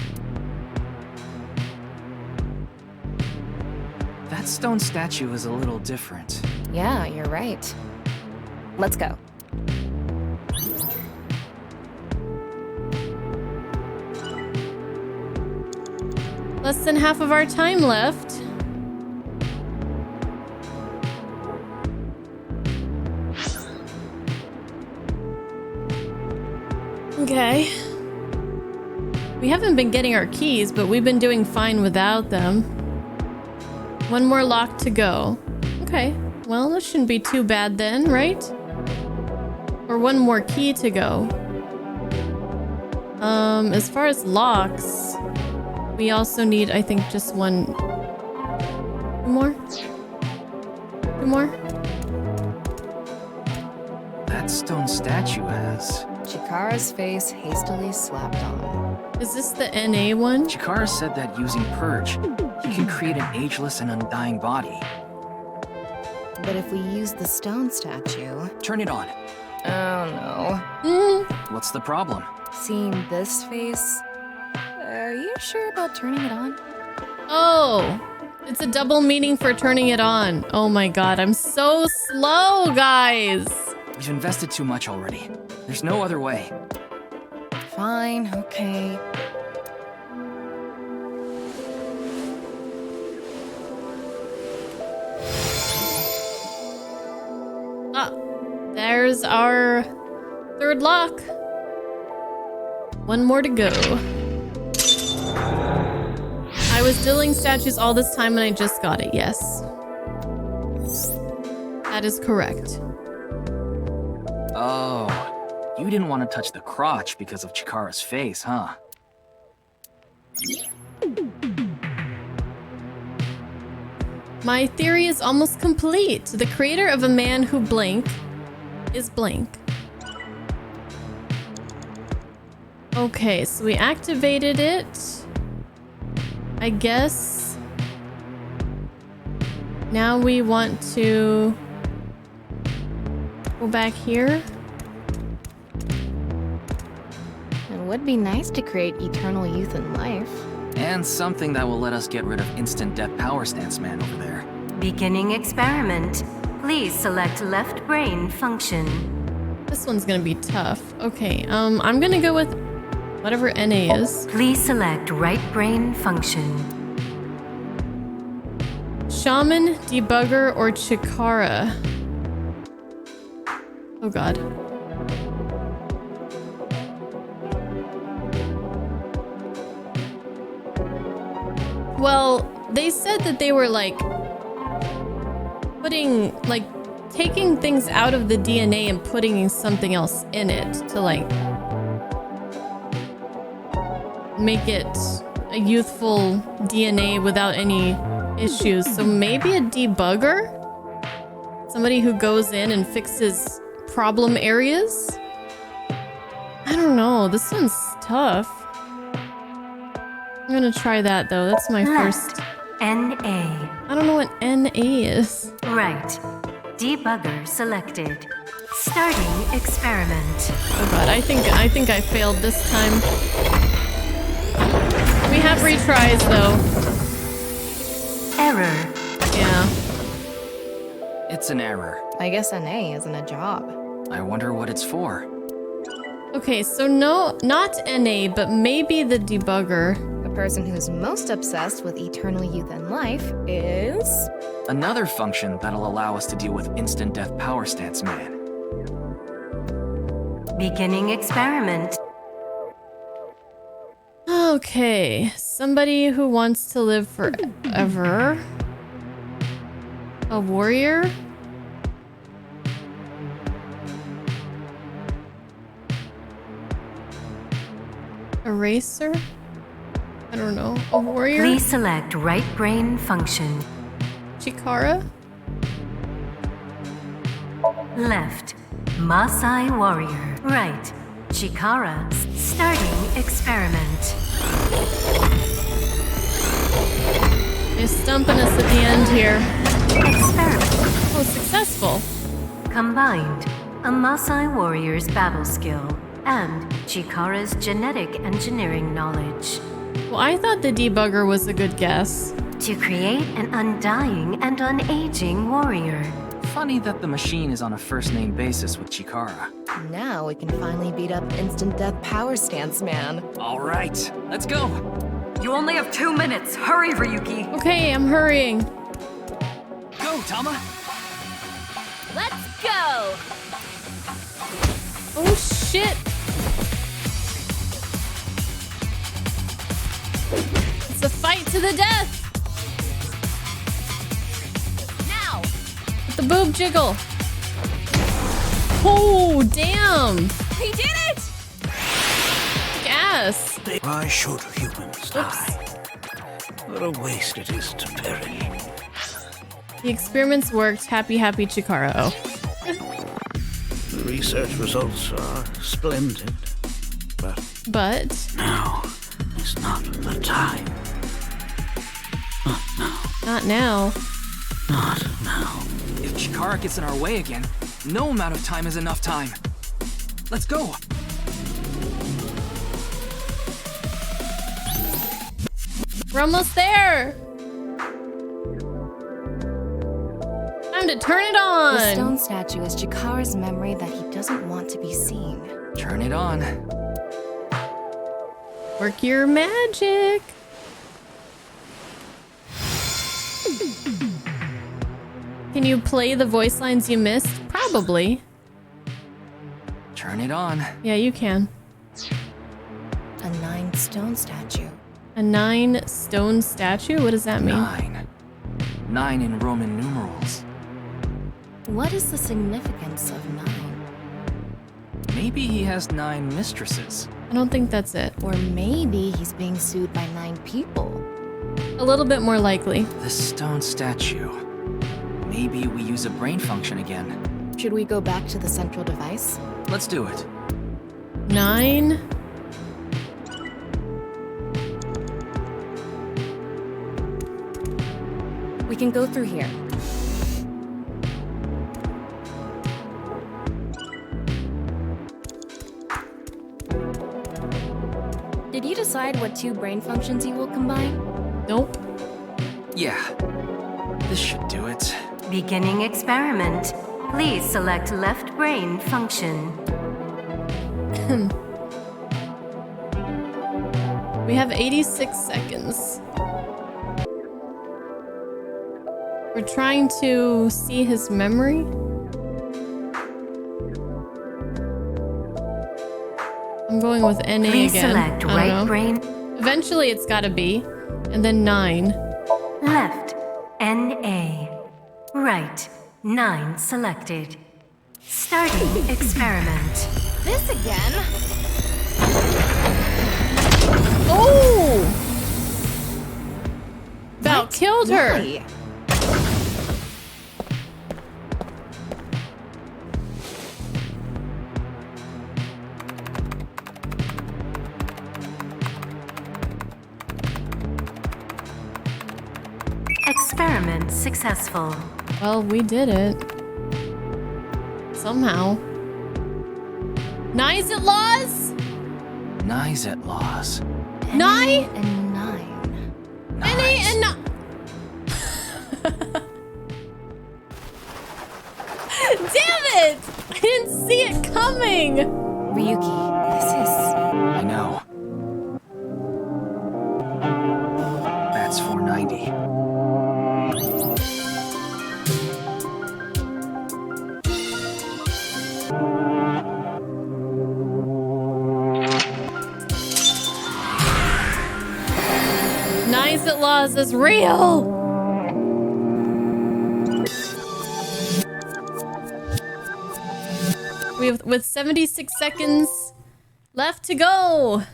That stone statue is a little different. Yeah, you're right. Let's go. Less than half of our time left. Okay. We haven't been getting our keys, but we've been doing fine without them. One more lock to go. Okay. Well, this shouldn't be too bad then, right? Or one more key to go. As far as locks, we also need, I think, just one... Two more? That stone statue has... Chikara's face hastily slapped on. Is this the NA one? Chikara said that using Purge, he can create an ageless and undying body. But if we use the stone statue... Turn it on. Oh no. What's the problem? Seeing this face... Are you sure about turning it on? Oh! It's a double meaning for turning it on. Oh my god, I'm so slow, guys! We've invested too much already. There's no other way. Fine, okay. Ah, there's our third lock. One more to go. I was dealing statues all this time and I just got it, yes. That is correct. Oh, you didn't want to touch the crotch because of Chikara's face, huh? My theory is almost complete. The creator of A Man Who Blinked is blank. Okay, so we activated it. I guess. Now we want to go back here. It would be nice to create eternal youth and life. And something that will let us get rid of Instant Death Power Stance Man over there. Beginning experiment. Please select left brain function. This one's gonna be tough. Okay, I'm gonna go with whatever NA is. Please select right brain function. Shaman, Debugger, or Chikara? Oh god. Well, they said that they were like taking things out of the DNA and putting something else in it to like make it a youthful DNA without any issues. So maybe a debugger? Somebody who goes in and fixes problem areas? I don't know. This one's tough. I'm gonna try that though. That's my first. NA. I don't know what NA is. Right. Debugger selected. Starting experiment. Oh god, I think I failed this time. We have retries though. Error. Yeah. It's an error. I guess NA isn't a job. I wonder what it's for. Okay, so no, not NA, but maybe the debugger. The person who's most obsessed with eternal youth and life is... Another function that'll allow us to deal with instant death power stance man. Beginning experiment. Okay, somebody who wants to live forever. A warrior? A racer? I don't know. A warrior? Please select right brain function. Chikara? Left, Maasai warrior. Right, Chikara. Starting experiment. They're stumping us at the end here. Experiment. Oh, successful. Combined, a Maasai warrior's battle skill and Chikara's genetic engineering knowledge. Well, I thought the debugger was a good guess. To create an undying and unaging warrior. Funny that the machine is on a first-name basis with Chikara. Now we can finally beat up instant death power stance man. All right, let's go. You only have 2 minutes. Hurry, Ryuki. Okay, I'm hurrying. Go, Tama. Let's go! Oh, shit. It's a fight to the death. Now! With the boob jiggle. Oh, damn. We did it! Gas. Why should humans die? What a waste it is to perish. The experiments worked. Happy, happy Chikara. Oh. The research results are splendid, but now is not the time. Not now. Not now. Not now. If Chikara gets in our way again, no amount of time is enough time. Let's go. We're almost there. Time to turn it on. The stone statue is Chikara's memory that he doesn't want to be seen. Turn it on. Work your magic. Can you play the voice lines you missed? Probably. Turn it on. Yeah, you can. A 9 stone statue. A 9 stone statue? What does that mean? 9. 9 in Roman numerals. What is the significance of 9? Maybe he has 9 mistresses. I don't think that's it. Or maybe he's being sued by 9 people. A little bit more likely. The stone statue. Maybe we use a brain function again. Should we go back to the central device? Let's do it. 9. We can go through here. Did you decide what 2 brain functions you will combine? Nope. Yeah. This should do it. Beginning experiment. Please select left brain function. We have 86 seconds. We're trying to see his memory. I'm going with NA Please again. select I don't right know. brain. Eventually it's gotta be. And then 9. Left, NA. Right, 9 selected. Starting experiment. This again? Oh! About killed her. Why? Experiment successful. Well, we did it. Somehow. Nice at laws? Nice at laws. Nye? And 9. NA and 9. Damn it! I didn't see it coming. Ryuki, Laws is real! With 76 seconds left to go.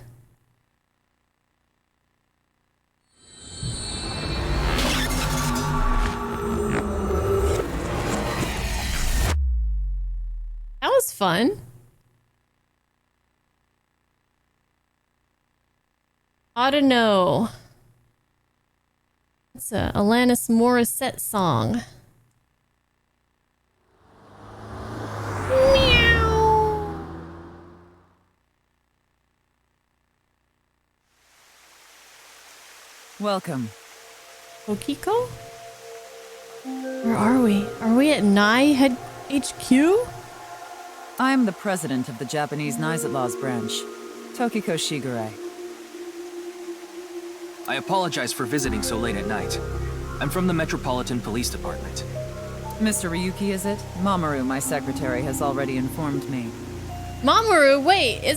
That was fun. Ought to know. It's a Alanis Morissette song. Meow. Welcome. Okiko? Where are we? Are we at NAI head HQ? I am the president of the Japanese Nizet Laws branch, Tokiko Shigure. I apologize for visiting so late at night. I'm from the Metropolitan Police Department. Mr. Ryuki, is it? Mamoru, my secretary, has already informed me. Mamoru, wait,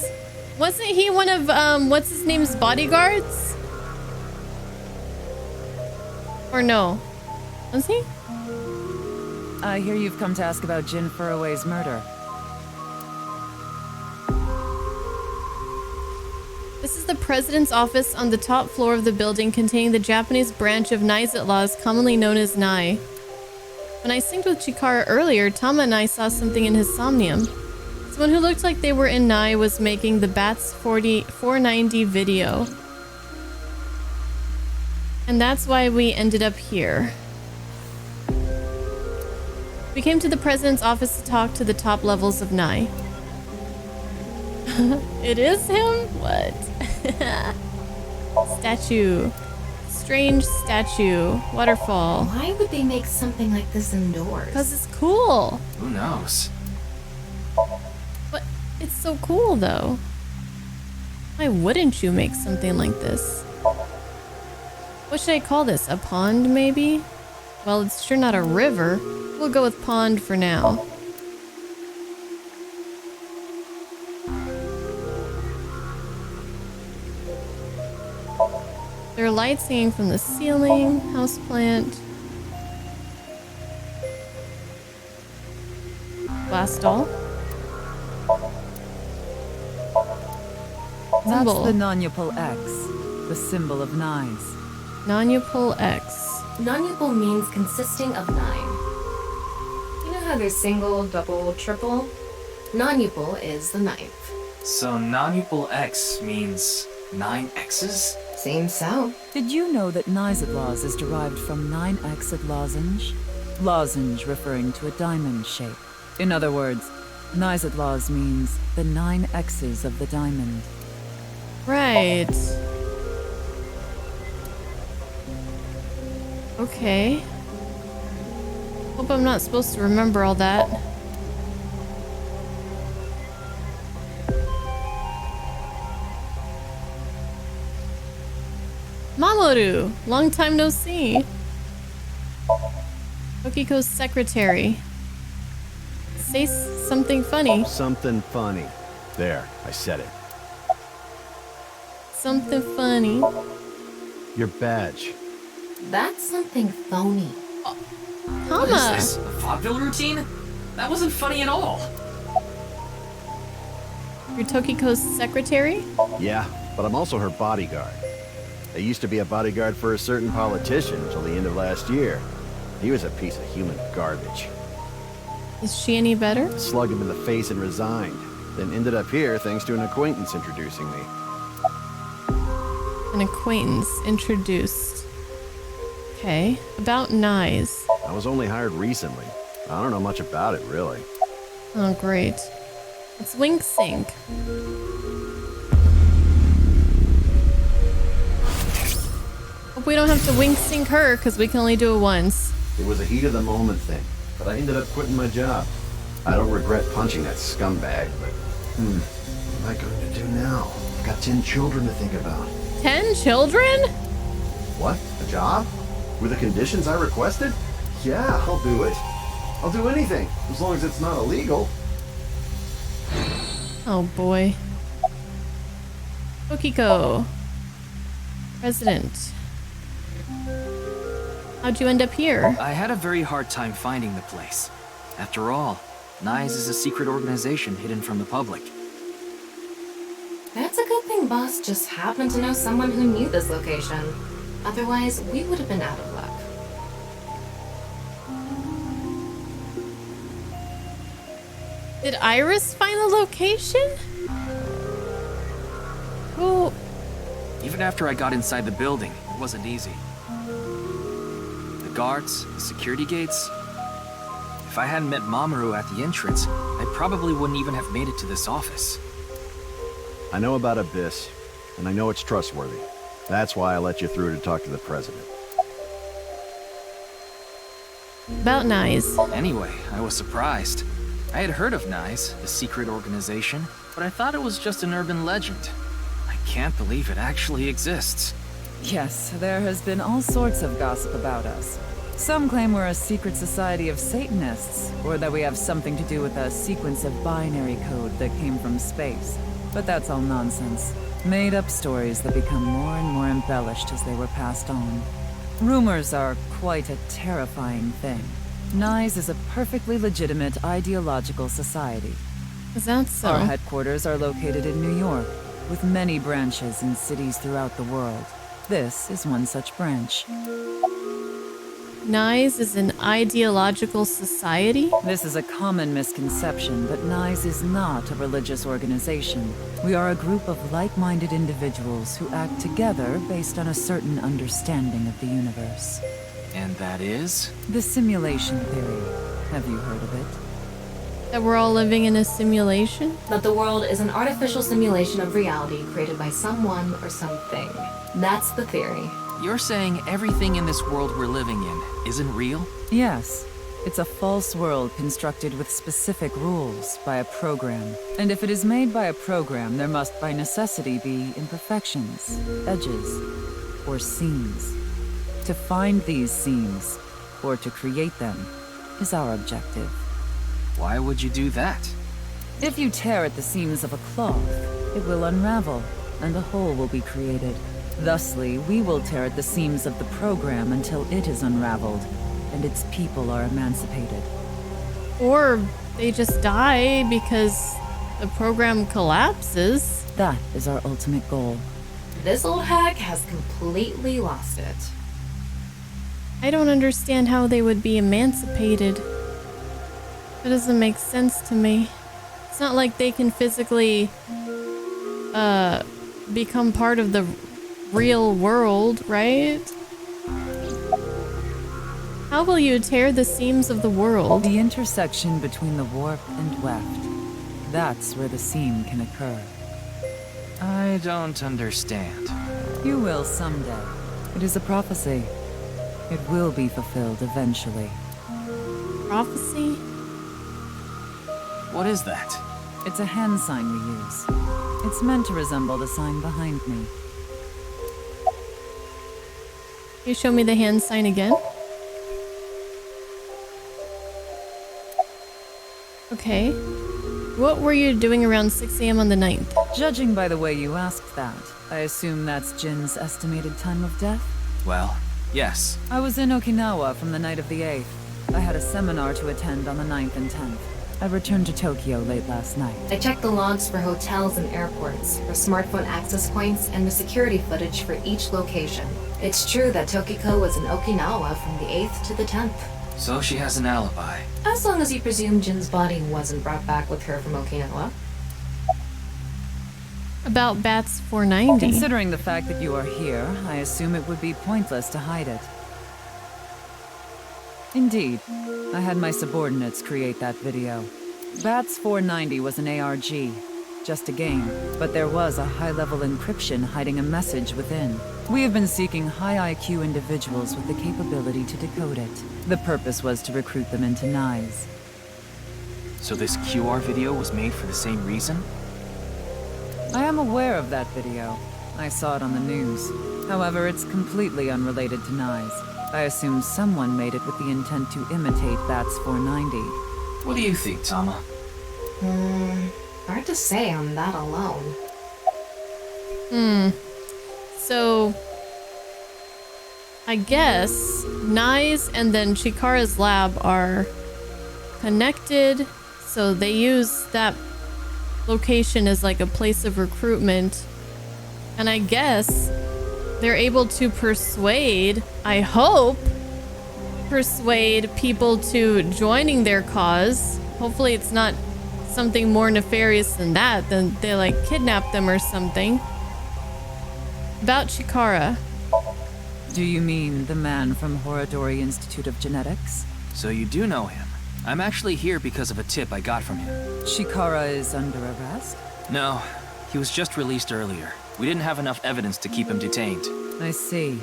wasn't he one of what's his name's bodyguards? Or no? Was he? I hear you've come to ask about Jin Furue's murder. This is the president's office on the top floor of the building containing the Japanese branch of Nizet Laws, commonly known as NAI. When I synced with Chikara earlier, Tama and I saw something in his somnium. Someone who looked like they were in NAI was making the BATS 490 video. And that's why we ended up here. We came to the president's office to talk to the top levels of NAI. It is him? What? Statue. Strange statue. Waterfall. Why would they make something like this indoors? Because it's cool. Who knows? But it's so cool though. Why wouldn't you make something like this? What should I call this? A pond maybe? Well, it's sure not a river. We'll go with pond for now. There are lights hanging from the ceiling. Houseplant. Glass doll. That's Symbol. the Nanyapul X, the symbol of nines. Nanyapul X. Nanyapul means consisting of 9. You know how there's single, double, triple? Nanyapul is the 9th. So Nanyupal X means 9 X's? Seems so. Did you know that Nizet Laws is derived from 9-exed lozenge? Lozenge referring to a diamond shape. In other words, Nizet Laws means the 9 X's of the diamond. Right. Okay. Hope I'm not supposed to remember all that. Mamoru! Long time no see. Tokiko's secretary. Say something funny. Something funny. There, I said it. Something funny. Your badge. That's something phony. What is this? A vaudeville routine? That wasn't funny at all. You're Tokiko's secretary? Yeah, but I'm also her bodyguard. I used to be a bodyguard for a certain politician until the end of last year. He was a piece of human garbage. Is she any better? Slugged him in the face and resigned. Then ended up here thanks to an acquaintance introducing me. An acquaintance introduced. Okay. About Nyes. I was only hired recently. I don't know much about it, really. Oh, great. It's Wink Sync. Hope we don't have to Wink Sync her, because we can only do it once. It was a heat of the moment thing, but I ended up quitting my job. I don't regret punching that scumbag, but what am I going to do now? I've got 10 children to think about. 10 children? What? A job? With the conditions I requested? Yeah, I'll do it. I'll do anything, as long as it's not illegal. Oh boy. Tokiko. President. How'd you end up here? I had a very hard time finding the place. After all, NISE is a secret organization hidden from the public. That's a good thing Boss just happened to know someone who knew this location. Otherwise, we would have been out of luck. Did Iris find the location? Well, Even after I got inside the building, it wasn't easy. The guards, the security gates. If I hadn't met Mamoru at the entrance, I probably wouldn't even have made it to this office. I know about Abyss, and I know it's trustworthy. That's why I let you through to talk to the president. about NISE. Anyway, I was surprised. I had heard of NISE, the secret organization, but I thought it was just an urban legend. I can't believe it actually exists. Yes, there has been all sorts of gossip about us. Some claim we're a secret society of Satanists, or that we have something to do with a sequence of binary code that came from space. But that's all nonsense. Made-up stories that become more and more embellished as they were passed on. Rumors are quite a terrifying thing. NISE is a perfectly legitimate ideological society. Is that so? Our headquarters are located in New York, with many branches in cities throughout the world. This is one such branch. NISE is an ideological society? This is a common misconception, but NISE is not a religious organization. We are a group of like-minded individuals who act together based on a certain understanding of the universe. And that is? The simulation theory. Have you heard of it? That we're all living in a simulation? That the world is an artificial simulation of reality created by someone or something. That's the theory. You're saying everything in this world we're living in isn't real? Yes. It's a false world constructed with specific rules by a program. And if it is made by a program, there must by necessity be imperfections, edges, or seams. To find these seams, or to create them, is our objective. Why would you do that? If you tear at the seams of a cloth, it will unravel, and a hole will be created. Thusly, we will tear at the seams of the program until it is unraveled, and its people are emancipated. Or they just die because the program collapses. That is our ultimate goal. This old hag has completely lost it. I don't understand how they would be emancipated. That doesn't make sense to me. It's not like they can physically become part of the real world, right? How will you tear the seams of the world? The intersection between the warp and weft. That's where the seam can occur. I don't understand. You will someday. It is a prophecy. It will be fulfilled eventually. Prophecy? What is that? It's a hand sign we use. It's meant to resemble the sign behind me. Can you show me the hand sign again? Okay. What were you doing around 6 a.m. on the 9th? Judging by the way you asked that, I assume that's Jin's estimated time of death? Well, yes. I was in Okinawa from the night of the 8th. I had a seminar to attend on the 9th and 10th. I returned to Tokyo late last night. I checked the logs for hotels and airports, for smartphone access points, and the security footage for each location. It's true that Tokiko was in Okinawa from the 8th to the 10th. So she has an alibi. As long as you presume Jin's body wasn't brought back with her from Okinawa. About Bats 490. Considering the fact that you are here, I assume it would be pointless to hide it. Indeed. I had my subordinates create that video. Bats 490 was an ARG. Just a game, but there was a high-level encryption hiding a message within. We have been seeking high IQ individuals with the capability to decode it. The purpose was to recruit them into NISE. So this QR video was made for the same reason? I am aware of that video. I saw it on the news. However, it's completely unrelated to NISE. I assume someone made it with the intent to imitate Bats 490. What do you think, Tama? Hard to say on that alone. So... I guess Nye's and then Chikara's lab are connected, so they use that location as like a place of recruitment. And I guess they're able to persuade, I hope, persuade people to joining their cause. Hopefully it's not something more nefarious than that, then they like kidnap them or something. About Chikara. Do you mean the man from Horadori Institute of Genetics? So you do know him. I'm actually here because of a tip I got from him. Chikara is under arrest? No, he was just released earlier. We didn't have enough evidence to keep him detained. I see.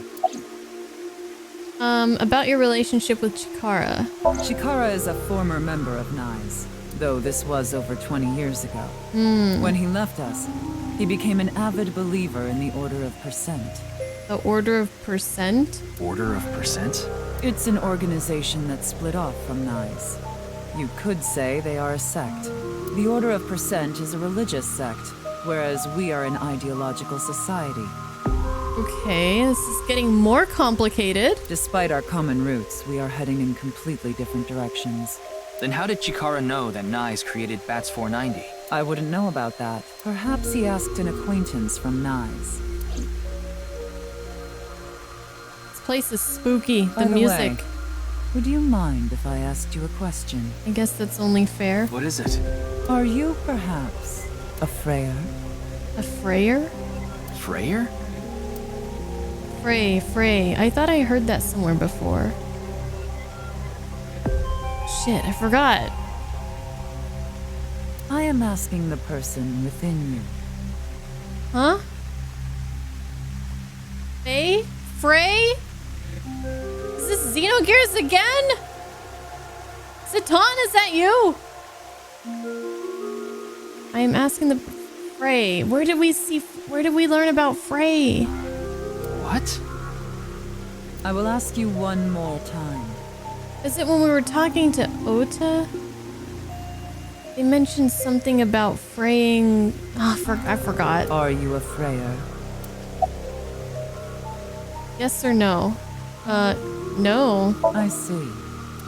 About your relationship with Chikara. Chikara is a former member of Nye's, though this was over 20 years ago. When he left us, he became an avid believer in the Order of Percent. The Order of Percent? Order of Percent? It's an organization that split off from Nye's. You could say they are a sect. The Order of Percent is a religious sect, whereas we are an ideological society. Okay, this is getting more complicated. Despite our common roots, we are heading in completely different directions. Then how did Chikara know that Nye's created Bats 490? I wouldn't know about that. Perhaps he asked an acquaintance from Nye's. This place is spooky. By The the music. way, would you mind if I asked you a question? I guess that's only fair. What is it? Are you perhaps a Freyer? A Freyer? Freyer? Frey. I thought I heard that somewhere before. Shit, I forgot. I am asking the person within you. Huh? Frey? Is this Xenogears again? Satan, is that you? I am asking the Frey. Where did we learn about Frey? What? I will ask you one more time. Is it when we were talking to Ota? They mentioned something about fraying. Oh, I forgot. Are you a Freyer? Yes or no? No. I see.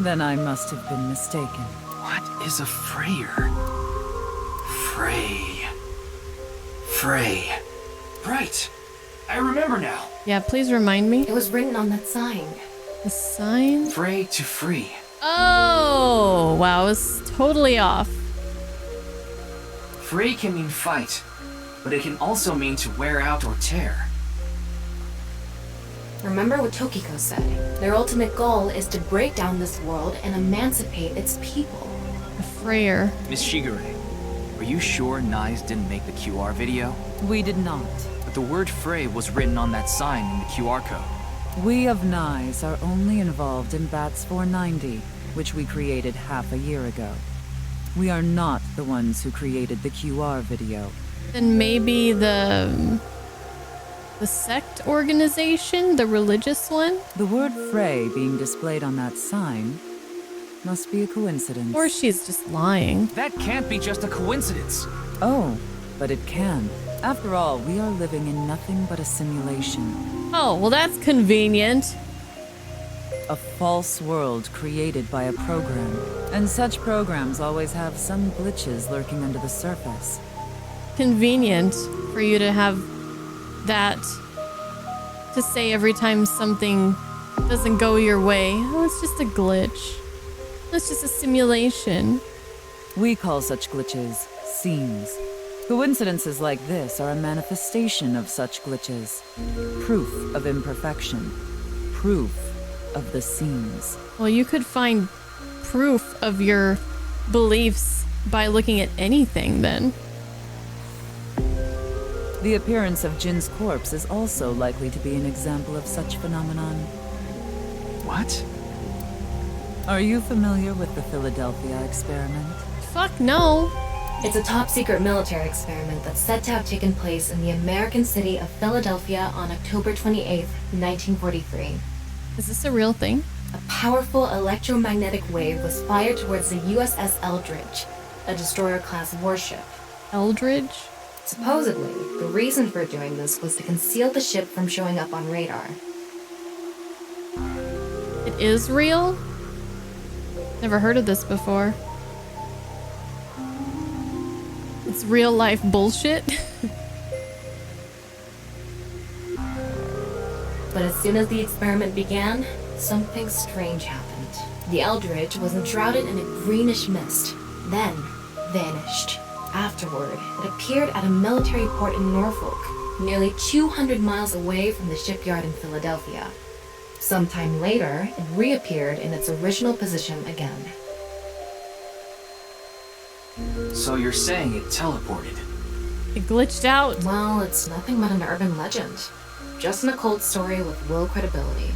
Then I must have been mistaken. What is a Freyer? Frey. Right. I remember now. Yeah, please remind me. It was written on that sign. The sign? Frey to free. Oh, wow, I was totally off. Frey can mean fight, but it can also mean to wear out or tear. Remember what Tokiko said. Their ultimate goal is to break down this world and emancipate its people. A Freyer. Miss Shigure, are you sure Nye's didn't make the QR video? We did not. But the word Frey was written on that sign in the QR code. We of Nye's are only involved in Bats 490, which we created half a year ago. We are not the ones who created the QR video. Then maybe the sect organization, the religious one? The word Frey being displayed on that sign must be a coincidence. Or she's just lying. That can't be just a coincidence. Oh, but it can. After all, we are living in nothing but a simulation. Oh, well that's convenient. A false world created by a program. And such programs always have some glitches lurking under the surface. Convenient for you to have that to say every time something doesn't go your way. Oh, it's just a glitch. It's just a simulation. We call such glitches scenes. Coincidences like this are a manifestation of such glitches. Proof of imperfection. Proof of the scenes. Well, you could find proof of your beliefs by looking at anything then. The appearance of Jin's corpse is also likely to be an example of such phenomenon. What? Are you familiar with the Philadelphia experiment? Fuck no. It's a top-secret military experiment that's said to have taken place in the American city of Philadelphia on October 28, 1943. Is this a real thing? A powerful electromagnetic wave was fired towards the USS Eldridge, a destroyer-class warship. Eldridge? Supposedly, the reason for doing this was to conceal the ship from showing up on radar. It is real? Never heard of this before. It's real life bullshit. But as soon as the experiment began, something strange happened. The Eldridge was enshrouded in a greenish mist, then vanished. Afterward, it appeared at a military port in Norfolk, nearly 200 miles away from the shipyard in Philadelphia. Sometime later, it reappeared in its original position again. So you're saying it teleported? It glitched out. Well, it's nothing but an urban legend. Just an occult story with low credibility.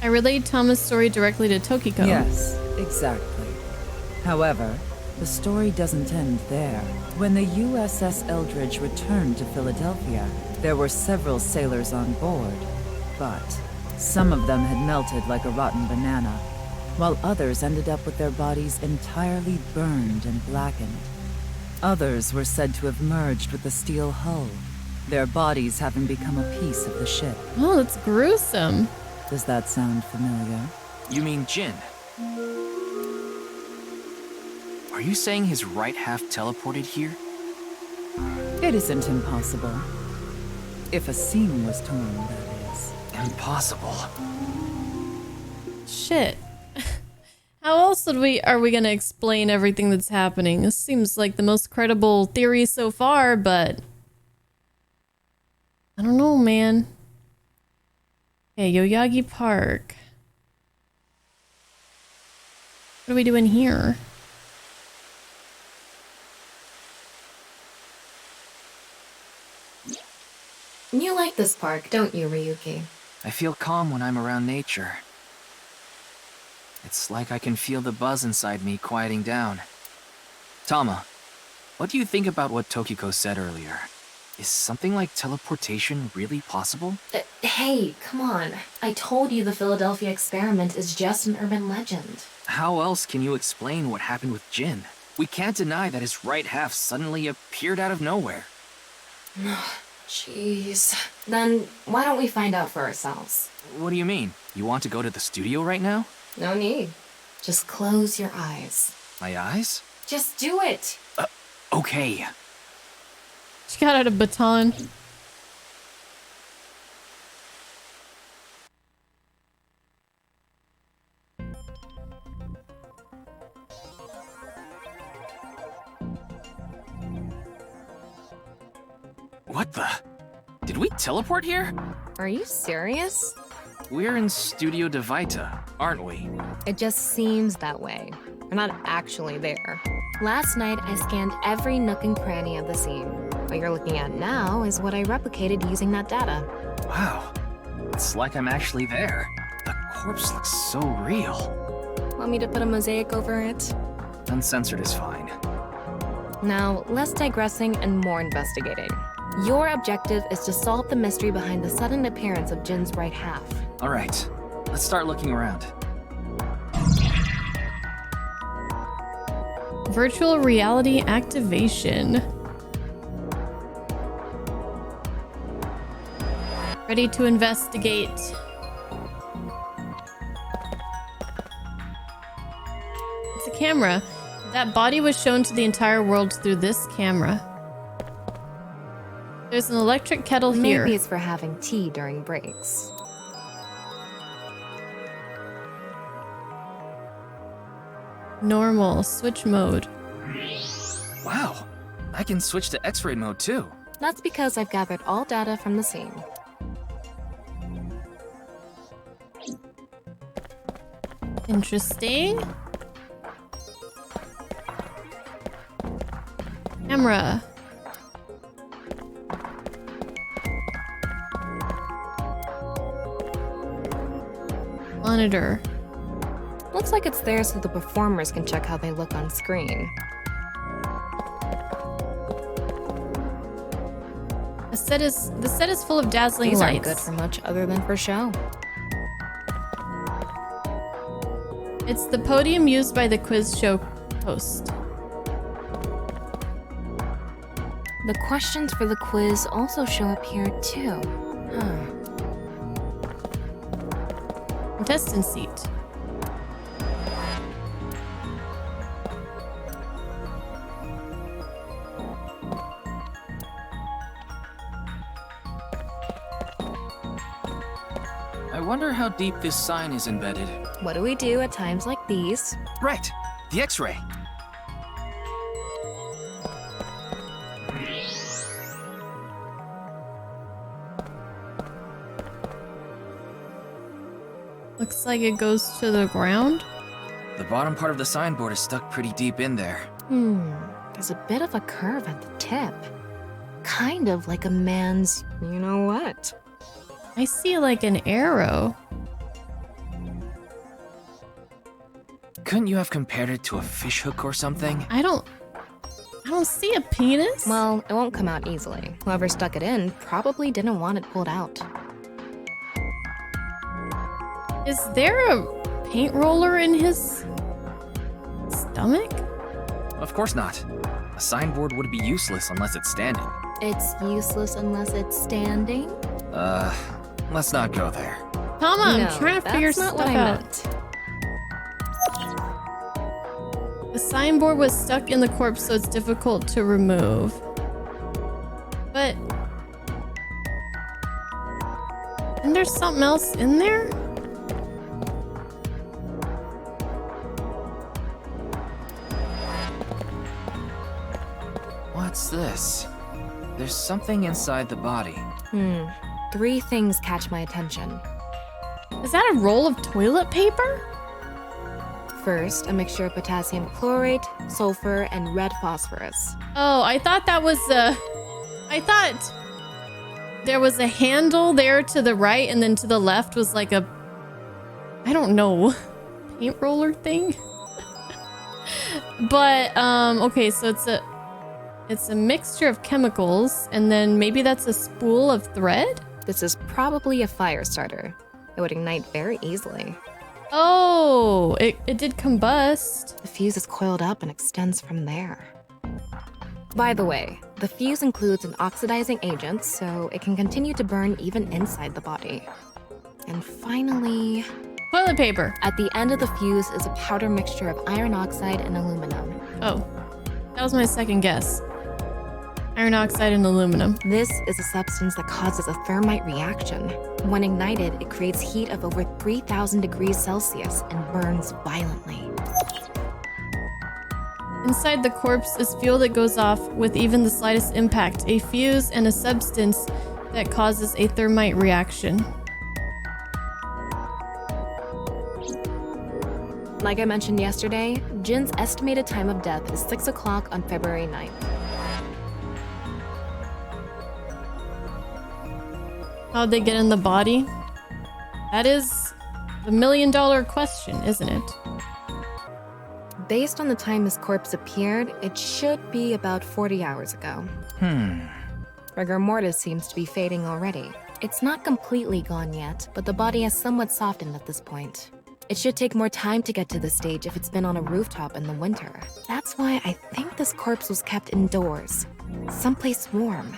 I relayed Thomas' story directly to Tokiko. Yes, exactly. However, the story doesn't end there. When the USS Eldridge returned to Philadelphia, there were several sailors on board, but some of them had melted like a rotten banana, while others ended up with their bodies entirely burned and blackened. Others were said to have merged with the steel hull, their bodies having become a piece of the ship. Oh, that's gruesome. Does that sound familiar? You mean Jin? Are you saying his right half teleported here? It isn't impossible. If a seam was torn, that is. Impossible. Shit. How else are we gonna explain everything that's happening? This seems like the most credible theory so far, but I don't know, man. Okay, Yoyagi Park. What are we doing here? You like this park, don't you, Ryuki? I feel calm when I'm around nature. It's like I can feel the buzz inside me quieting down. Tama, what do you think about what Tokiko said earlier? Is something like teleportation really possible? Hey, come on. I told you the Philadelphia experiment is just an urban legend. How else can you explain what happened with Jin? We can't deny that his right half suddenly appeared out of nowhere. Jeez. Then why don't we find out for ourselves? What do you mean? You want to go to the studio right now? No need. Just close your eyes. My eyes? Just do it! Okay. She got out a baton. What the? Did we teleport here? Are you serious? We're in Studio Devita, aren't we? It just seems that way. We're not actually there. Last night, I scanned every nook and cranny of the scene. What you're looking at now is what I replicated using that data. Wow. It's like I'm actually there. The corpse looks so real. Want me to put a mosaic over it? Uncensored is fine. Now, less digressing and more investigating. Your objective is to solve the mystery behind the sudden appearance of Jin's right half. All right, let's start looking around. Virtual reality activation. Ready to investigate. It's a camera. That body was shown to the entire world through this camera. There's an electric kettle here. Maybe it's for having tea during breaks. Normal. Switch mode. Wow. I can switch to X-ray mode too. That's because I've gathered all data from the scene. Interesting. Camera. Monitor. Looks like it's there so the performers can check how they look on screen. The set is full of dazzling These lights. aren't good for much other than for show. It's the podium used by the quiz show host. The questions for the quiz also show up here too. contestant seat. I wonder how deep this sign is embedded. What do we do at times like these? Right, the X-ray. Looks like it goes to the ground. The bottom part of the signboard is stuck pretty deep in there. There's a bit of a curve at the tip. Kind of like a man's you know what. I see like an arrow. Couldn't you have compared it to a fish hook or something? I don't see a penis. Well, it won't come out easily. Whoever stuck it in probably didn't want it pulled out. Is there a paint roller in his stomach? Of course not. A signboard would be useless unless it's standing. It's useless unless it's standing? Let's not go there. Come on, No, I'm trying to that's figure not stuff what I out. meant. The signboard was stuck in the corpse, so it's difficult to remove. But... isn't there something else in there? What's this? There's something inside the body. 3 things catch my attention. Is that a roll of toilet paper? First, a mixture of potassium chlorate, sulfur, and red phosphorus. Oh, I thought that was I thought there was a handle there to the right, and then to the left was like a... I don't know. Paint roller thing? But, okay, so it's a mixture of chemicals, and then maybe that's a spool of thread? This is probably a fire starter. It would ignite very easily. Oh, it did combust. The fuse is coiled up and extends from there. By the way, the fuse includes an oxidizing agent, so it can continue to burn even inside the body. And finally... toilet paper. At the end of the fuse is a powder mixture of iron oxide and aluminum. Oh, that was my second guess. Iron oxide and aluminum. This is a substance that causes a thermite reaction. When ignited, it creates heat of over 3,000 degrees Celsius and burns violently. Inside the corpse is fuel that goes off with even the slightest impact, a fuse and a substance that causes a thermite reaction. Like I mentioned yesterday, Jin's estimated time of death is 6 o'clock on February 9th. How'd they get in the body? That is the $1,000,000 question, isn't it? Based on the time his corpse appeared, it should be about 40 hours ago. Rigor mortis seems to be fading already. It's not completely gone yet, but the body has somewhat softened at this point. It should take more time to get to this stage if it's been on a rooftop in the winter. That's why I think this corpse was kept indoors, someplace warm.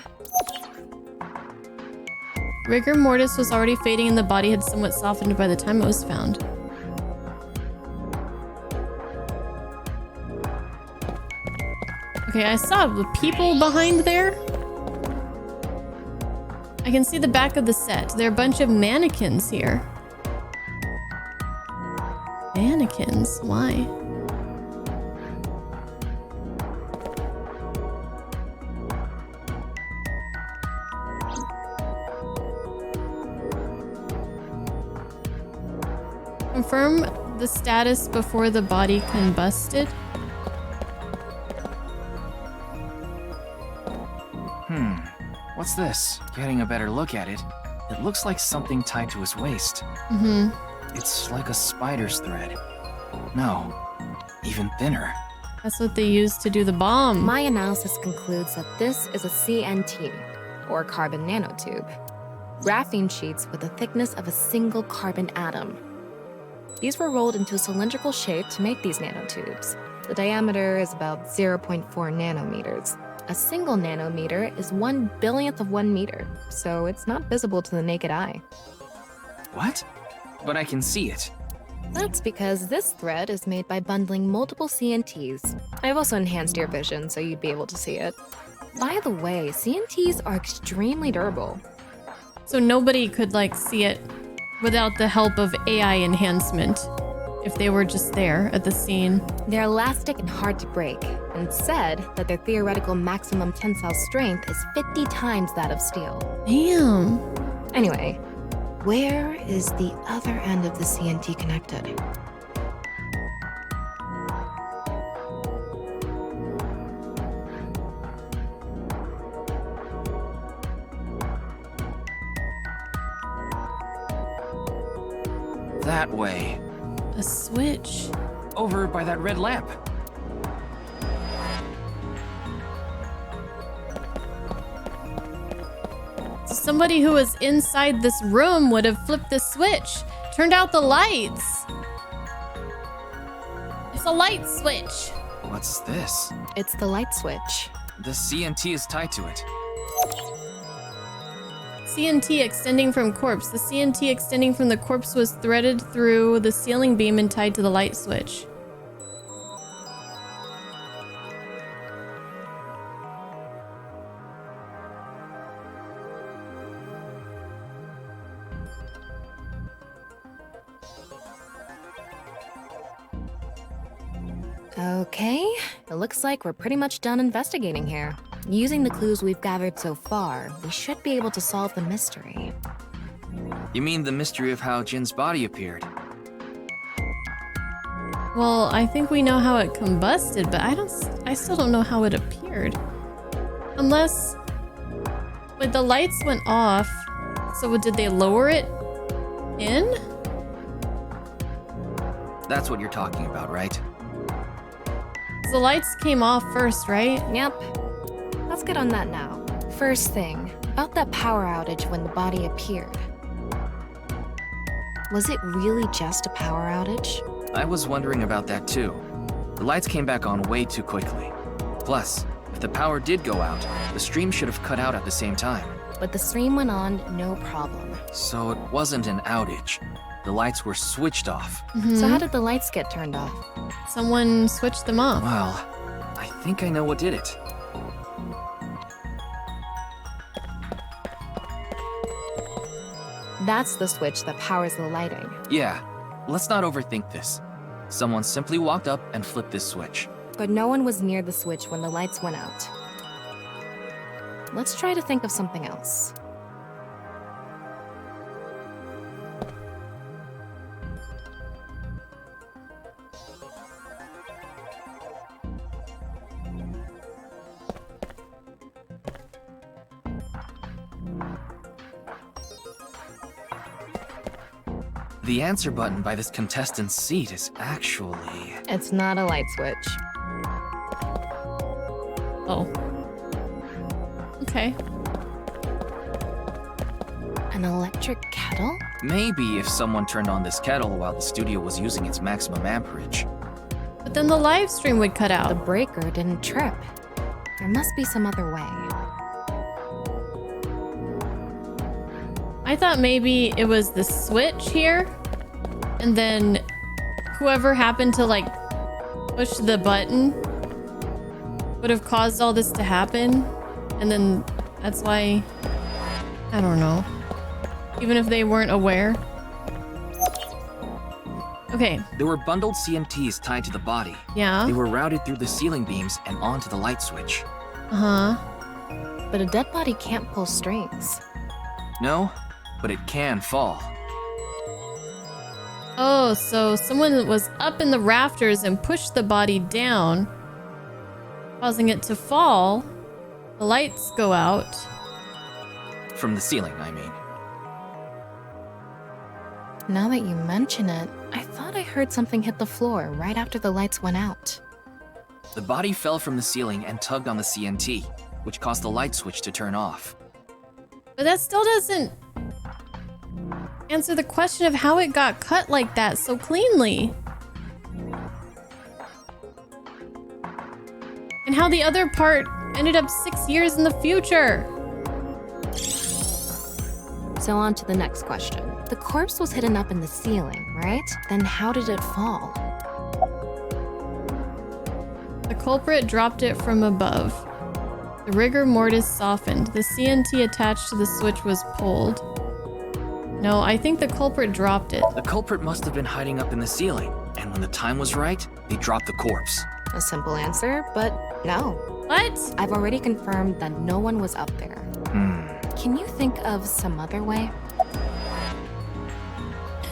Rigor mortis was already fading and the body had somewhat softened by the time it was found. Okay, I saw the people behind there. I can see the back of the set. There are a bunch of mannequins here. Mannequins? Why? Confirm the status before the body combusted. What's this? Getting a better look at it. It looks like something tied to his waist. It's like a spider's thread. No, even thinner. That's what they used to do the bomb. My analysis concludes that this is a CNT, or carbon nanotube. Graphene sheets with the thickness of a single carbon atom. These were rolled into a cylindrical shape to make these nanotubes. The diameter is about 0.4 nanometers. A single nanometer is 1/1000000000 of 1 meter, so it's not visible to the naked eye. What? but I can see it. That's because this thread is made by bundling multiple CNTs. I've also enhanced your vision so you'd be able to see it. By the way, CNTs are extremely durable. So nobody could like see it without the help of AI enhancement if they were just there at the scene. They're elastic and hard to break, and it's said that their theoretical maximum tensile strength is 50 times that of steel. Damn. Anyway, where is the other end of the CNT connected? That way. A switch. Over by that red lamp. So somebody who was inside this room would have flipped the switch, turned out the lights. It's a light switch. What's this? It's the light switch. The CNT is tied to it. CNT extending from corpse. The CNT extending from the corpse was threaded through the ceiling beam and tied to the light switch. Okay, it looks like we're pretty much done investigating here. Using the clues we've gathered so far, we should be able to solve the mystery. You mean the mystery of how Jin's body appeared? Well, I think we know how it combusted, but I still don't know how it appeared. Unless, when the lights went off, so did they lower it in? That's what you're talking about, right? The lights came off first, right? Yep. Let's get on that now. First thing, about that power outage when the body appeared. Was it really just a power outage? I was wondering about that too. The lights came back on way too quickly. Plus, if the power did go out, the stream should have cut out at the same time. But the stream went on, no problem. So it wasn't an outage. The lights were switched off. So how did the lights get turned off? Someone switched them off. Well, I think I know what did it. That's the switch that powers the lighting. Yeah, let's not overthink this. Someone simply walked up and flipped this switch. But no one was near the switch when the lights went out. Let's try to think of something else. The answer button by this contestant's seat is actually... It's not a light switch. Oh. Okay. An electric kettle? Maybe if someone turned on this kettle while the studio was using its maximum amperage. But then the live stream would cut out. The breaker didn't trip. There must be some other way. I thought maybe it was the switch here, and then whoever happened to like push the button would have caused all this to happen, and then that's why, I don't know, even if they weren't aware. Okay. There were bundled CMTs tied to the body. Yeah. They were routed through the ceiling beams and onto the light switch. But a dead body can't pull strings. No, but it can fall. Oh, so someone was up in the rafters and pushed the body down, causing it to fall. The lights go out. From the ceiling, I mean. Now that you mention it, I thought I heard something hit the floor right after the lights went out. The body fell from the ceiling and tugged on the CNT, which caused the light switch to turn off. But that still doesn't answer the question of how it got cut like that so cleanly. And how the other part ended up 6 years in the future. So on to the next question. The corpse was hidden up in the ceiling, right? Then how did it fall? The culprit dropped it from above. The rigor mortis softened. The CNT attached to the switch was pulled. No, I think the culprit dropped it. The culprit must have been hiding up in the ceiling, and when the time was right, they dropped the corpse. A simple answer, but no. What? I've already confirmed that no one was up there. Can you think of some other way?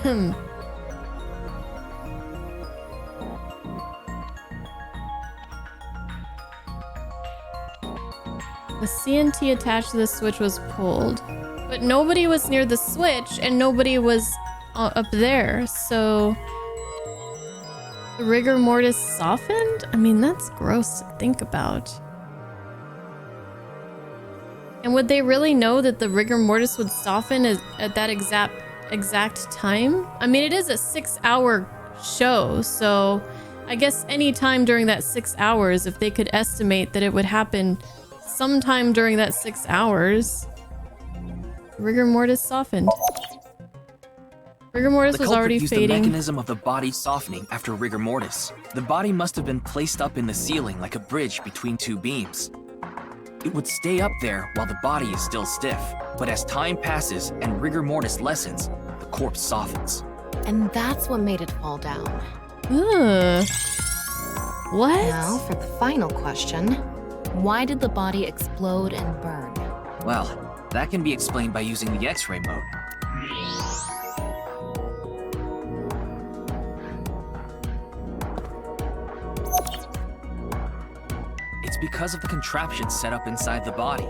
The CNT attached to the switch was pulled. But nobody was near the switch, and nobody was up there, so... The rigor mortis softened? I mean, that's gross to think about. And would they really know that the rigor mortis would soften at that exact time? I mean, it is a 6-hour show, so I guess any time during that 6 hours, if they could estimate that it would happen sometime during that 6 hours, rigor mortis softened. Rigor mortis was already used fading. The mechanism of the body softening after rigor mortis. The body must have been placed up in the ceiling like a bridge between two beams. It would stay up there while the body is still stiff, but as time passes and rigor mortis lessens, the corpse softens. And that's what made it fall down. Ugh. What? Now for the final question. Why did the body explode and burn? Well, that can be explained by using the X-ray mode. It's because of the contraption set up inside the body.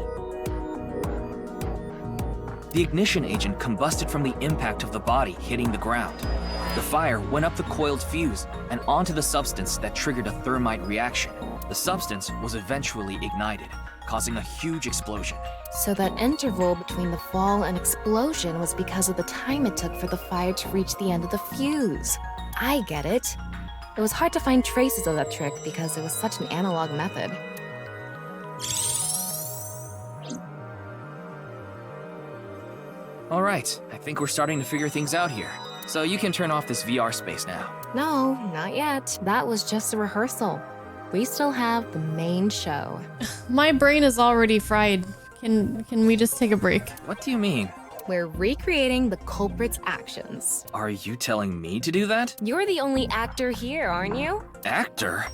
The ignition agent combusted from the impact of the body hitting the ground. The fire went up the coiled fuse and onto the substance that triggered a thermite reaction. The substance was eventually ignited, causing a huge explosion. So that interval between the fall and explosion was because of the time it took for the fire to reach the end of the fuse. I get it. It was hard to find traces of that trick because it was such an analog method. All right, I think we're starting to figure things out here. So you can turn off this VR space now. No, not yet. That was just a rehearsal. We still have the main show. My brain is already fried. Can we just take a break? What do you mean? We're recreating the culprit's actions. Are you telling me to do that? You're the only actor here, aren't you? Actor?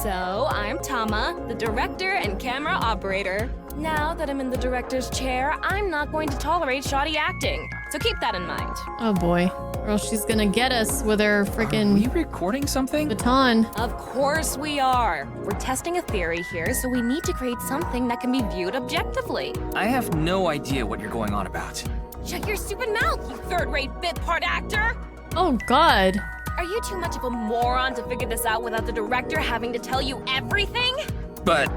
So, I'm Tama, the director and camera operator. Now that I'm in the director's chair, I'm not going to tolerate shoddy acting. So keep that in mind. Oh boy. Or else she's gonna get us with her freaking... Are you recording something? Baton. Of course we are. We're testing a theory here, so we need to create something that can be viewed objectively. I have no idea what you're going on about. Shut your stupid mouth, you third-rate bit part actor! Oh god. Are you too much of a moron to figure this out without the director having to tell you everything? But...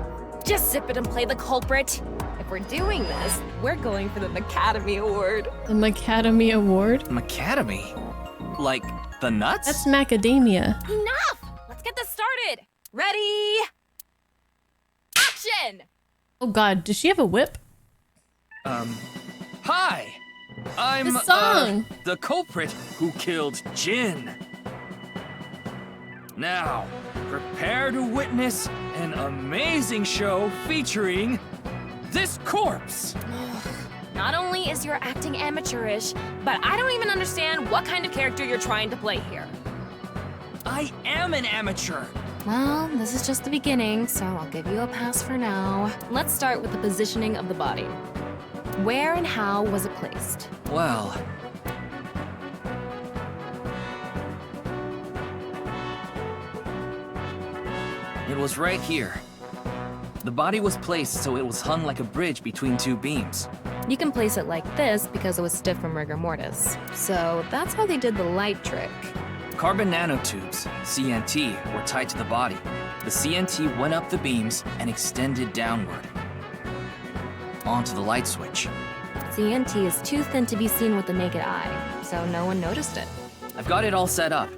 Just zip it and play the culprit. If we're doing this, we're going for the Macademy Award. The Macademy Award? Macademy? Like the nuts? That's macadamia. Enough! Let's get this started. Ready? Action! Oh god, does she have a whip? Hi! I'm, The song! The culprit who killed Jin. Now, prepare to witness an amazing show featuring this corpse. Not only is your acting amateurish, but I don't even understand what kind of character you're trying to play here. I am an amateur. Well, this is just the beginning, so I'll give you a pass for now. Let's start with the positioning of the body. Where and how was it placed? Well... it was right here. The body was placed so it was hung like a bridge between two beams. You can place it like this because it was stiff from rigor mortis. So that's how they did the light trick. Carbon nanotubes, CNT, were tied to the body. The CNT went up the beams and extended downward onto the light switch. CNT is too thin to be seen with the naked eye, so no one noticed it. I've got it all set up.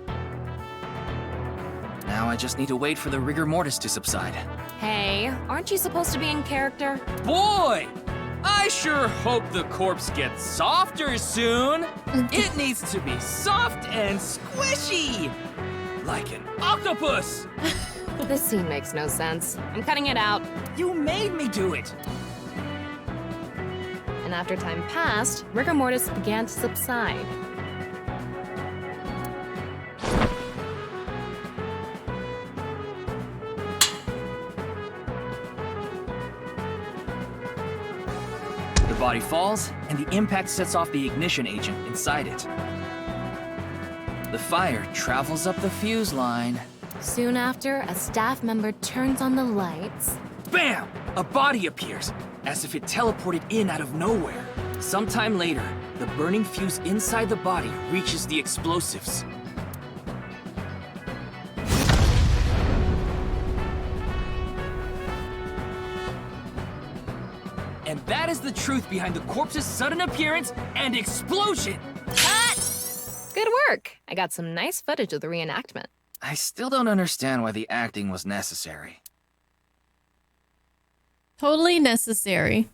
Now I just need to wait for the rigor mortis to subside. Hey, aren't you supposed to be in character? Boy! I sure hope the corpse gets softer soon. It needs to be soft and squishy. Like an octopus. This scene makes no sense. I'm cutting it out. You made me do it. And after time passed, rigor mortis began to subside. The body falls, and the impact sets off the ignition agent inside it. The fire travels up the fuse line. Soon after, a staff member turns on the lights. Bam! A body appears, as if it teleported in out of nowhere. Sometime later, the burning fuse inside the body reaches the explosives. And that is the truth behind the corpse's sudden appearance and explosion. Good work! I got some nice footage of the reenactment. I still don't understand why the acting was necessary. Totally necessary.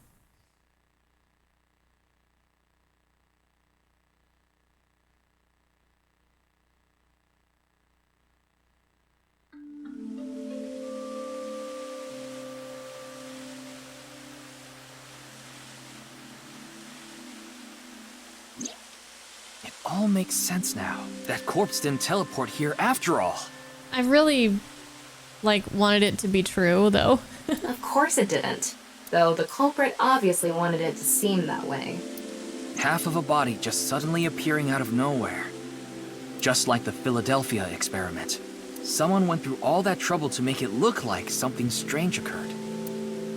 It all makes sense now. That corpse didn't teleport here after all. I really, wanted it to be true, though. Of course it didn't. Though the culprit obviously wanted it to seem that way. Half of a body just suddenly appearing out of nowhere. Just like the Philadelphia experiment. Someone went through all that trouble to make it look like something strange occurred.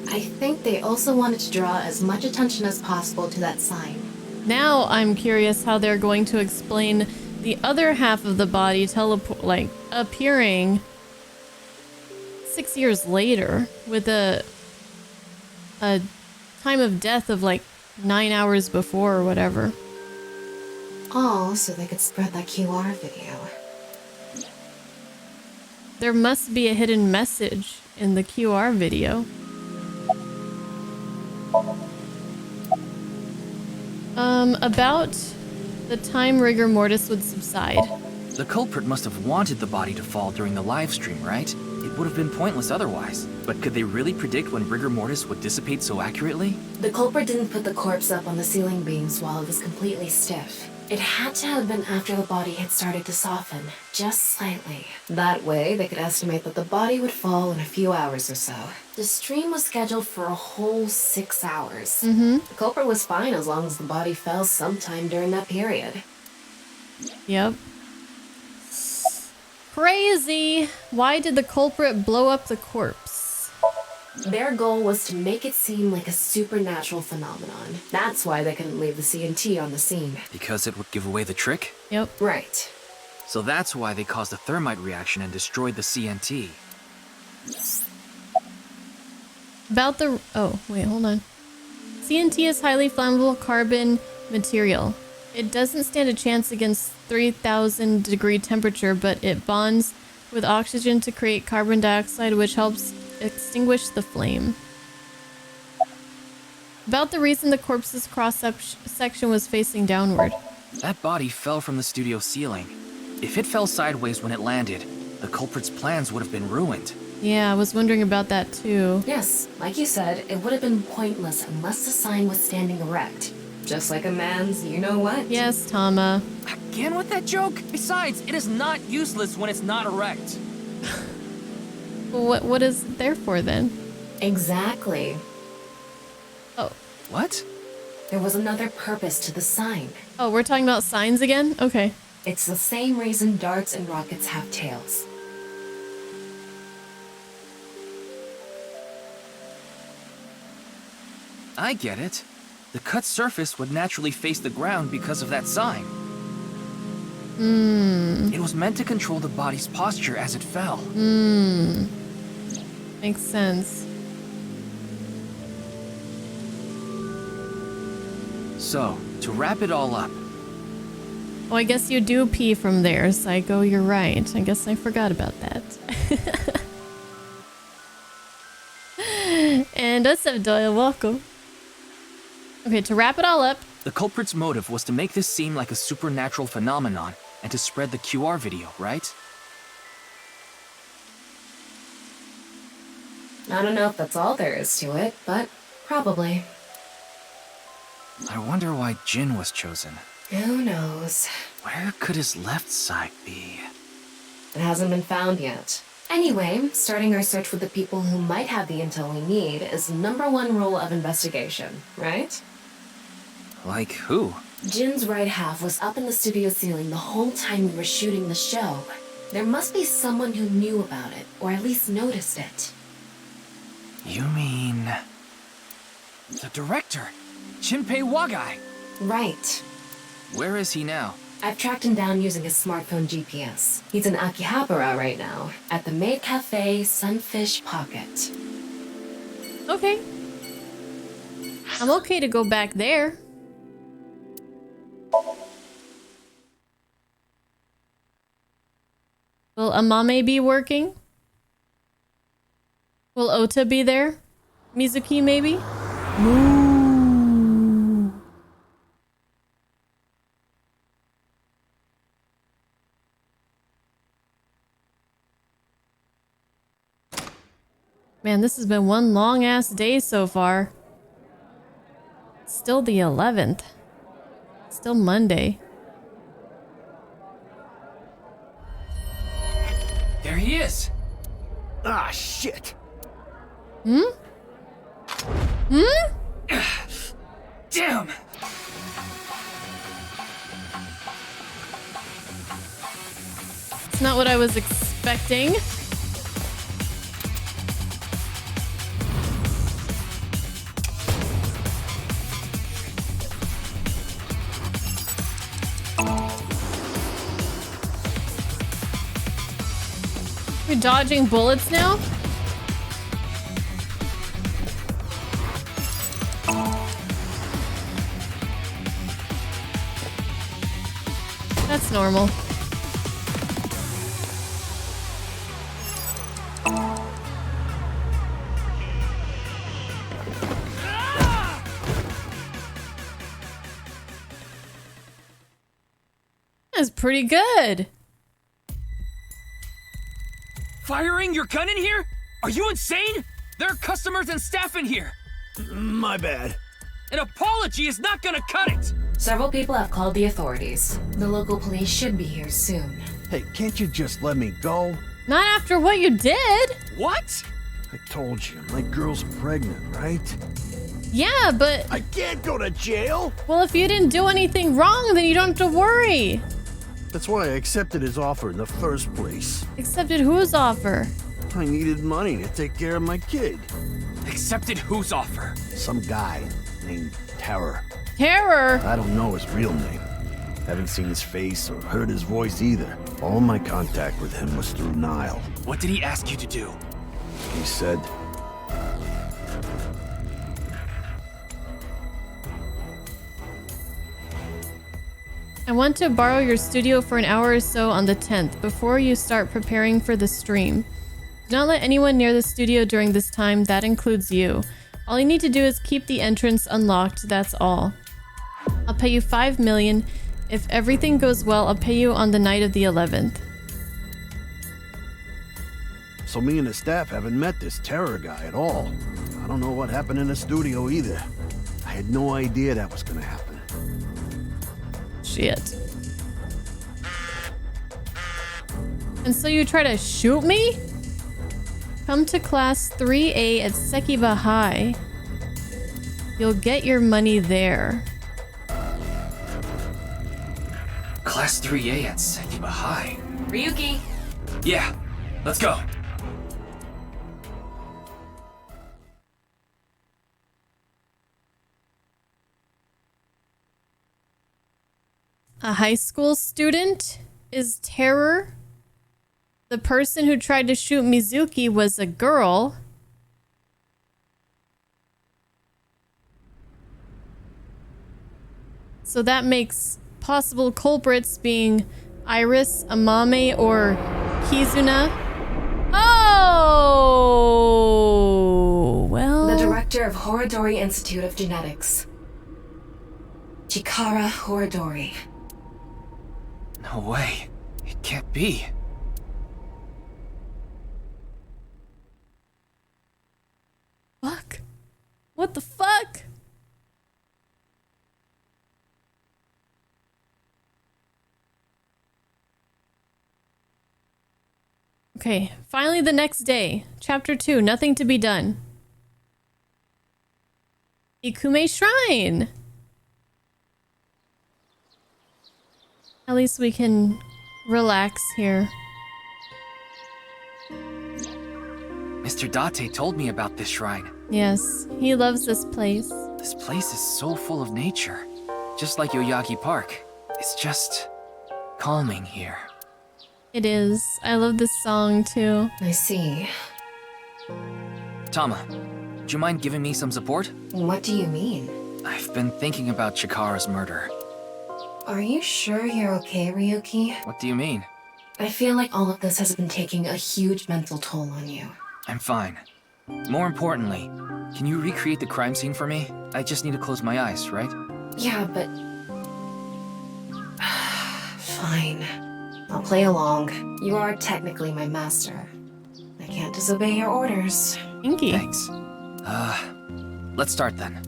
I think they also wanted to draw as much attention as possible to that sign. Now I'm curious how they're going to explain the other half of the body appearing 6 years later with a time of death of 9 hours before or whatever. All so they could spread that QR video. There must be a hidden message in the QR video. About the time rigor mortis would subside. The culprit must have wanted the body to fall during the live stream, right? It would have been pointless otherwise. But could they really predict when rigor mortis would dissipate so accurately? The culprit didn't put the corpse up on the ceiling beams while it was completely stiff. It had to have been after the body had started to soften, just slightly. That way, they could estimate that the body would fall in a few hours or so. The stream was scheduled for a whole 6 hours. The culprit was fine as long as the body fell sometime during that period. Yep. Crazy! Why did the culprit blow up the corpse? Their goal was to make it seem like a supernatural phenomenon. That's why they couldn't leave the CNT on the scene. Because it would give away the trick? Yep. Right. So that's why they caused a thermite reaction and destroyed the CNT. About the... Oh, wait, hold on. CNT is highly flammable carbon material. It doesn't stand a chance against 3,000 degree temperature, but it bonds with oxygen to create carbon dioxide, which helps extinguish the flame. About the reason the corpse's cross-section was facing downward. That body fell from the studio ceiling. If it fell sideways when it landed, the culprit's plans would have been ruined. Yeah, I was wondering about that too. Yes, like you said, it would have been pointless unless the sign was standing erect. Just like a man's you-know-what? Yes, Tama. Again with that joke? Besides, it is not useless when it's not erect. What is it there for then? Exactly. Oh. What? There was another purpose to the sign. Oh, we're talking about signs again? Okay. It's the same reason darts and rockets have tails. I get it. The cut surface would naturally face the ground because of that sign. It was meant to control the body's posture as it fell. Makes sense. So, to wrap it all up, Oh, I guess you do pee from there, Psycho. You're right. I guess I forgot about that. And what's up, Doyle? Welcome. Okay, to wrap it all up. The culprit's motive was to make this seem like a supernatural phenomenon and to spread the QR video, right? I don't know if that's all there is to it, but probably. I wonder why Jin was chosen. Who knows? Where could his left side be? It hasn't been found yet. Anyway, starting our search with the people who might have the intel we need is the #1 rule of investigation, right? Like who? Jin's right half was up in the studio ceiling the whole time we were shooting the show. There must be someone who knew about it, or at least noticed it. You mean... the director, Jinpei Wagai? Right. Where is he now? I've tracked him down using his smartphone GPS. He's in Akihabara right now, at the Maid Cafe Sunfish Pocket. Okay. I'm okay to go back there. Will Amame be working? Will Ota be there? Mizuki, maybe? Moo. Man, this has been one long-ass day so far. Still the 11th. Still Monday. There he is! Ah, shit! Hmm? Hmm? Damn! It's not what I was expecting. We're dodging bullets now? That's normal. That's pretty good. Firing your gun in here? Are you insane? There are customers and staff in here. My bad. An apology is not gonna cut it. Several people have called the authorities. The local police should be here soon. Hey, can't you just let me go? Not after what you did. What? I told you, my girl's pregnant, right? Yeah, but... I can't go to jail! Well, if you didn't do anything wrong, then you don't have to worry. That's why I accepted his offer in the first place. Accepted whose offer? I needed money to take care of my kid. Accepted whose offer? Some guy named Terror. Terror? I don't know his real name. Haven't seen his face or heard his voice either. All my contact with him was through Nile. What did he ask you to do? He said... I want to borrow your studio for an hour or so on the 10th before you start preparing for the stream. Do not let anyone near the studio during this time. That includes you. All you need to do is keep the entrance unlocked. That's all. I'll pay you 5 million. If everything goes well, I'll pay you on the night of the 11th. So me and the staff haven't met this Terror guy at all. I don't know what happened in the studio either. I had no idea that was gonna happen. Shit. And so you try to shoot me? Come to class 3A at Sekiba High. You'll get your money there. Class 3A at Sekiba High. Ryuki! Yeah, let's go. A high school student is Terror. The person who tried to shoot Mizuki was a girl. So that makes possible culprits being Iris, Amame, or Kizuna. Oh, well. The director of Horadori Institute of Genetics. Chikara Horadori. No way. It can't be. Fuck. What the fuck? Okay, finally the next day. Chapter 2, nothing to be done. Ikume Shrine. At least we can relax here. Mr. Date told me about this shrine. Yes, he loves this place. This place is so full of nature. Just like Yoyagi Park. It's just calming here. It is. I love this song too. I see. Tama, would you mind giving me some support? What do you mean? I've been thinking about Chikara's murder. Are you sure you're okay, Ryuki? What do you mean? I feel like all of this has been taking a huge mental toll on you. I'm fine. More importantly, can you recreate the crime scene for me? I just need to close my eyes, right? Yeah, but... Fine. I'll play along. You are technically my master. I can't disobey your orders. Inky. Thanks. Let's start then.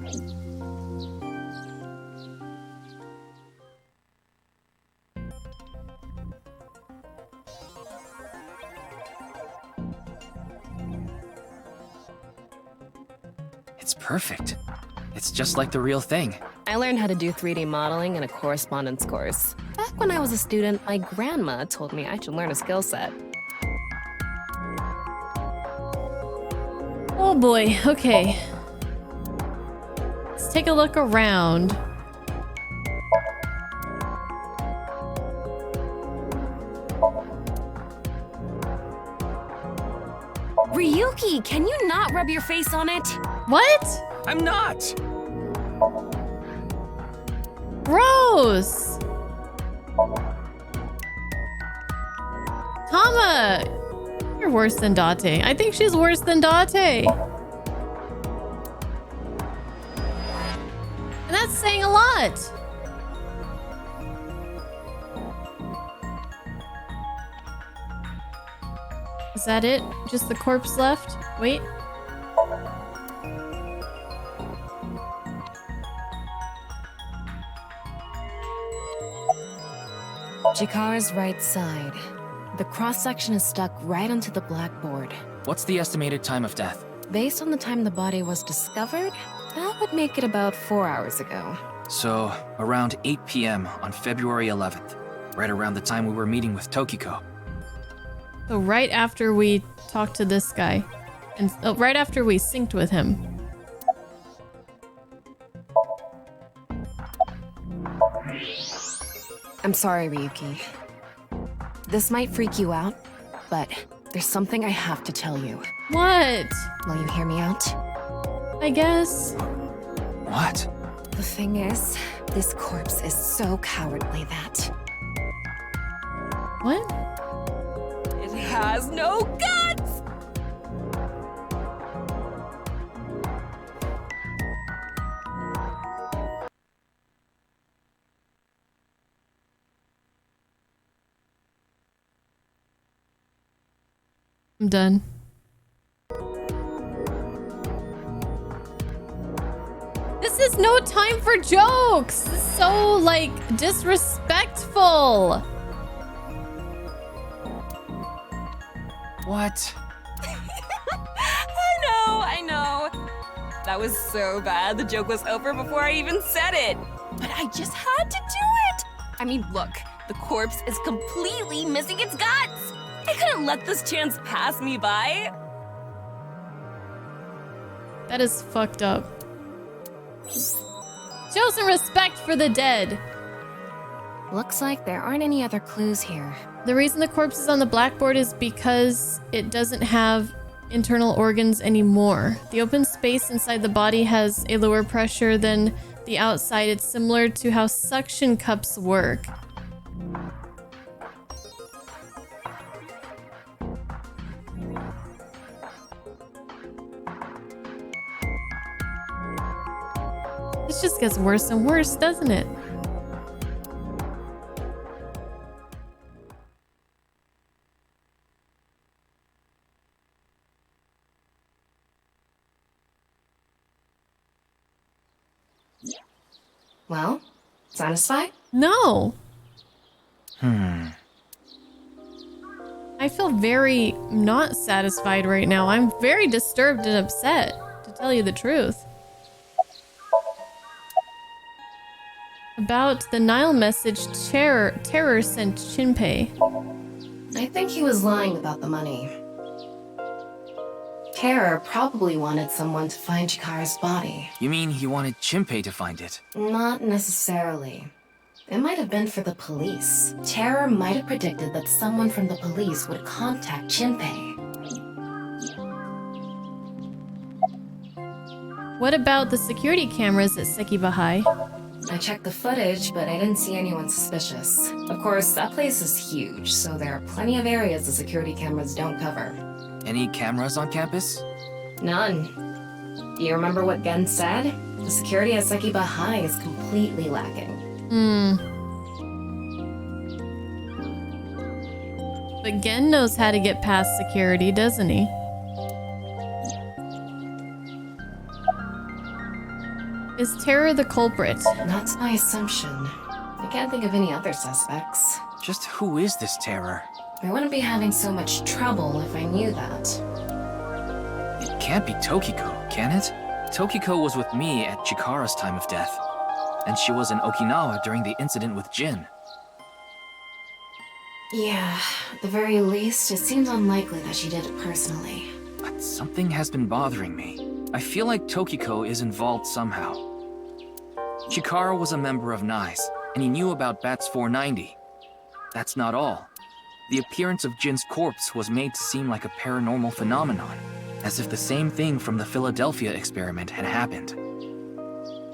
It's perfect. It's just like the real thing. I learned how to do 3D modeling in a correspondence course. Back when I was a student, my grandma told me I should learn a skill set. Oh boy, okay. Let's take a look around. Ryuki, can you not rub your face on it? What? I'm not! Gross! Tama! You're worse than Date. I think she's worse than Date. And that's saying a lot. Is that it? Just the corpse left? Wait. Chikara's right side. The cross-section is stuck right onto the blackboard. What's the estimated time of death? Based on the time the body was discovered, that would make it about 4 hours ago. So, around 8 p.m. on February 11th. Right around the time we were meeting with Tokiko. So right after we talked to this guy. And right after we synced with him. I'm sorry, Ryuki. This might freak you out, but there's something I have to tell you. What? Will you hear me out? I guess. What? The thing is, this corpse is so cowardly that... What? It has no guts! I'm done. This is no time for jokes! This is so, like, disrespectful! What? I know. That was so bad. The joke was over before I even said it. But I just had to do it. I mean, look, the corpse is completely missing its guts. I couldn't let this chance pass me by. That is fucked up. Show some respect for the dead. Looks like there aren't any other clues here. The reason the corpse is on the blackboard is because it doesn't have internal organs anymore. The open space inside the body has a lower pressure than the outside, it's similar to how suction cups work. This just gets worse and worse, doesn't it? Well, satisfied? No. I feel very not satisfied right now. I'm very disturbed and upset, to tell you the truth. About the Nile message Terror sent Shinpei. I think he was lying about the money. Terror probably wanted someone to find Chikara's body. You mean he wanted Shinpei to find it? Not necessarily. It might have been for the police. Terror might have predicted that someone from the police would contact Shinpei. What about the security cameras at Sekiba High? I checked the footage, but I didn't see anyone suspicious. Of course, that place is huge, so there are plenty of areas the security cameras don't cover. Any cameras on campus? None. Do you remember what Gen said? The security at Sekiba High is completely lacking. But Gen knows how to get past security, doesn't he? Is Terror the culprit? That's my assumption. I can't think of any other suspects. Just who is this Terror? I wouldn't be having so much trouble if I knew that. It can't be Tokiko, can it? Tokiko was with me at Chikara's time of death. And she was in Okinawa during the incident with Jin. Yeah, at the very least, it seems unlikely that she did it personally. But something has been bothering me. I feel like Tokiko is involved somehow. Chikara was a member of NICE, and he knew about Bats 490. That's not all. The appearance of Jin's corpse was made to seem like a paranormal phenomenon, as if the same thing from the Philadelphia experiment had happened.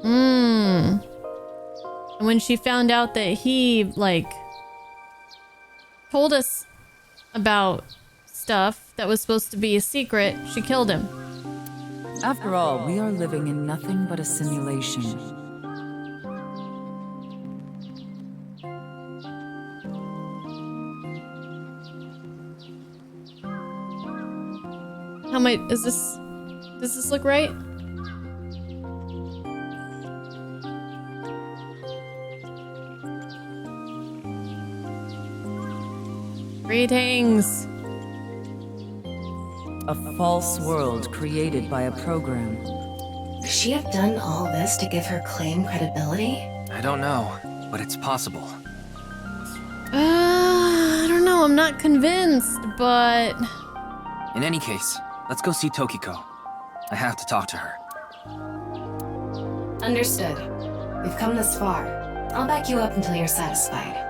And when she found out that he, like, told us about stuff that was supposed to be a secret, she killed him. After all, we are living in nothing but a simulation. How much is this? Does this look right? Greetings. A false world created by a program. Could she have done all this to give her claim credibility? I don't know, but it's possible. I don't know. I'm not convinced, but... In any case, let's go see Tokiko. I have to talk to her. Understood. We've come this far. I'll back you up until you're satisfied.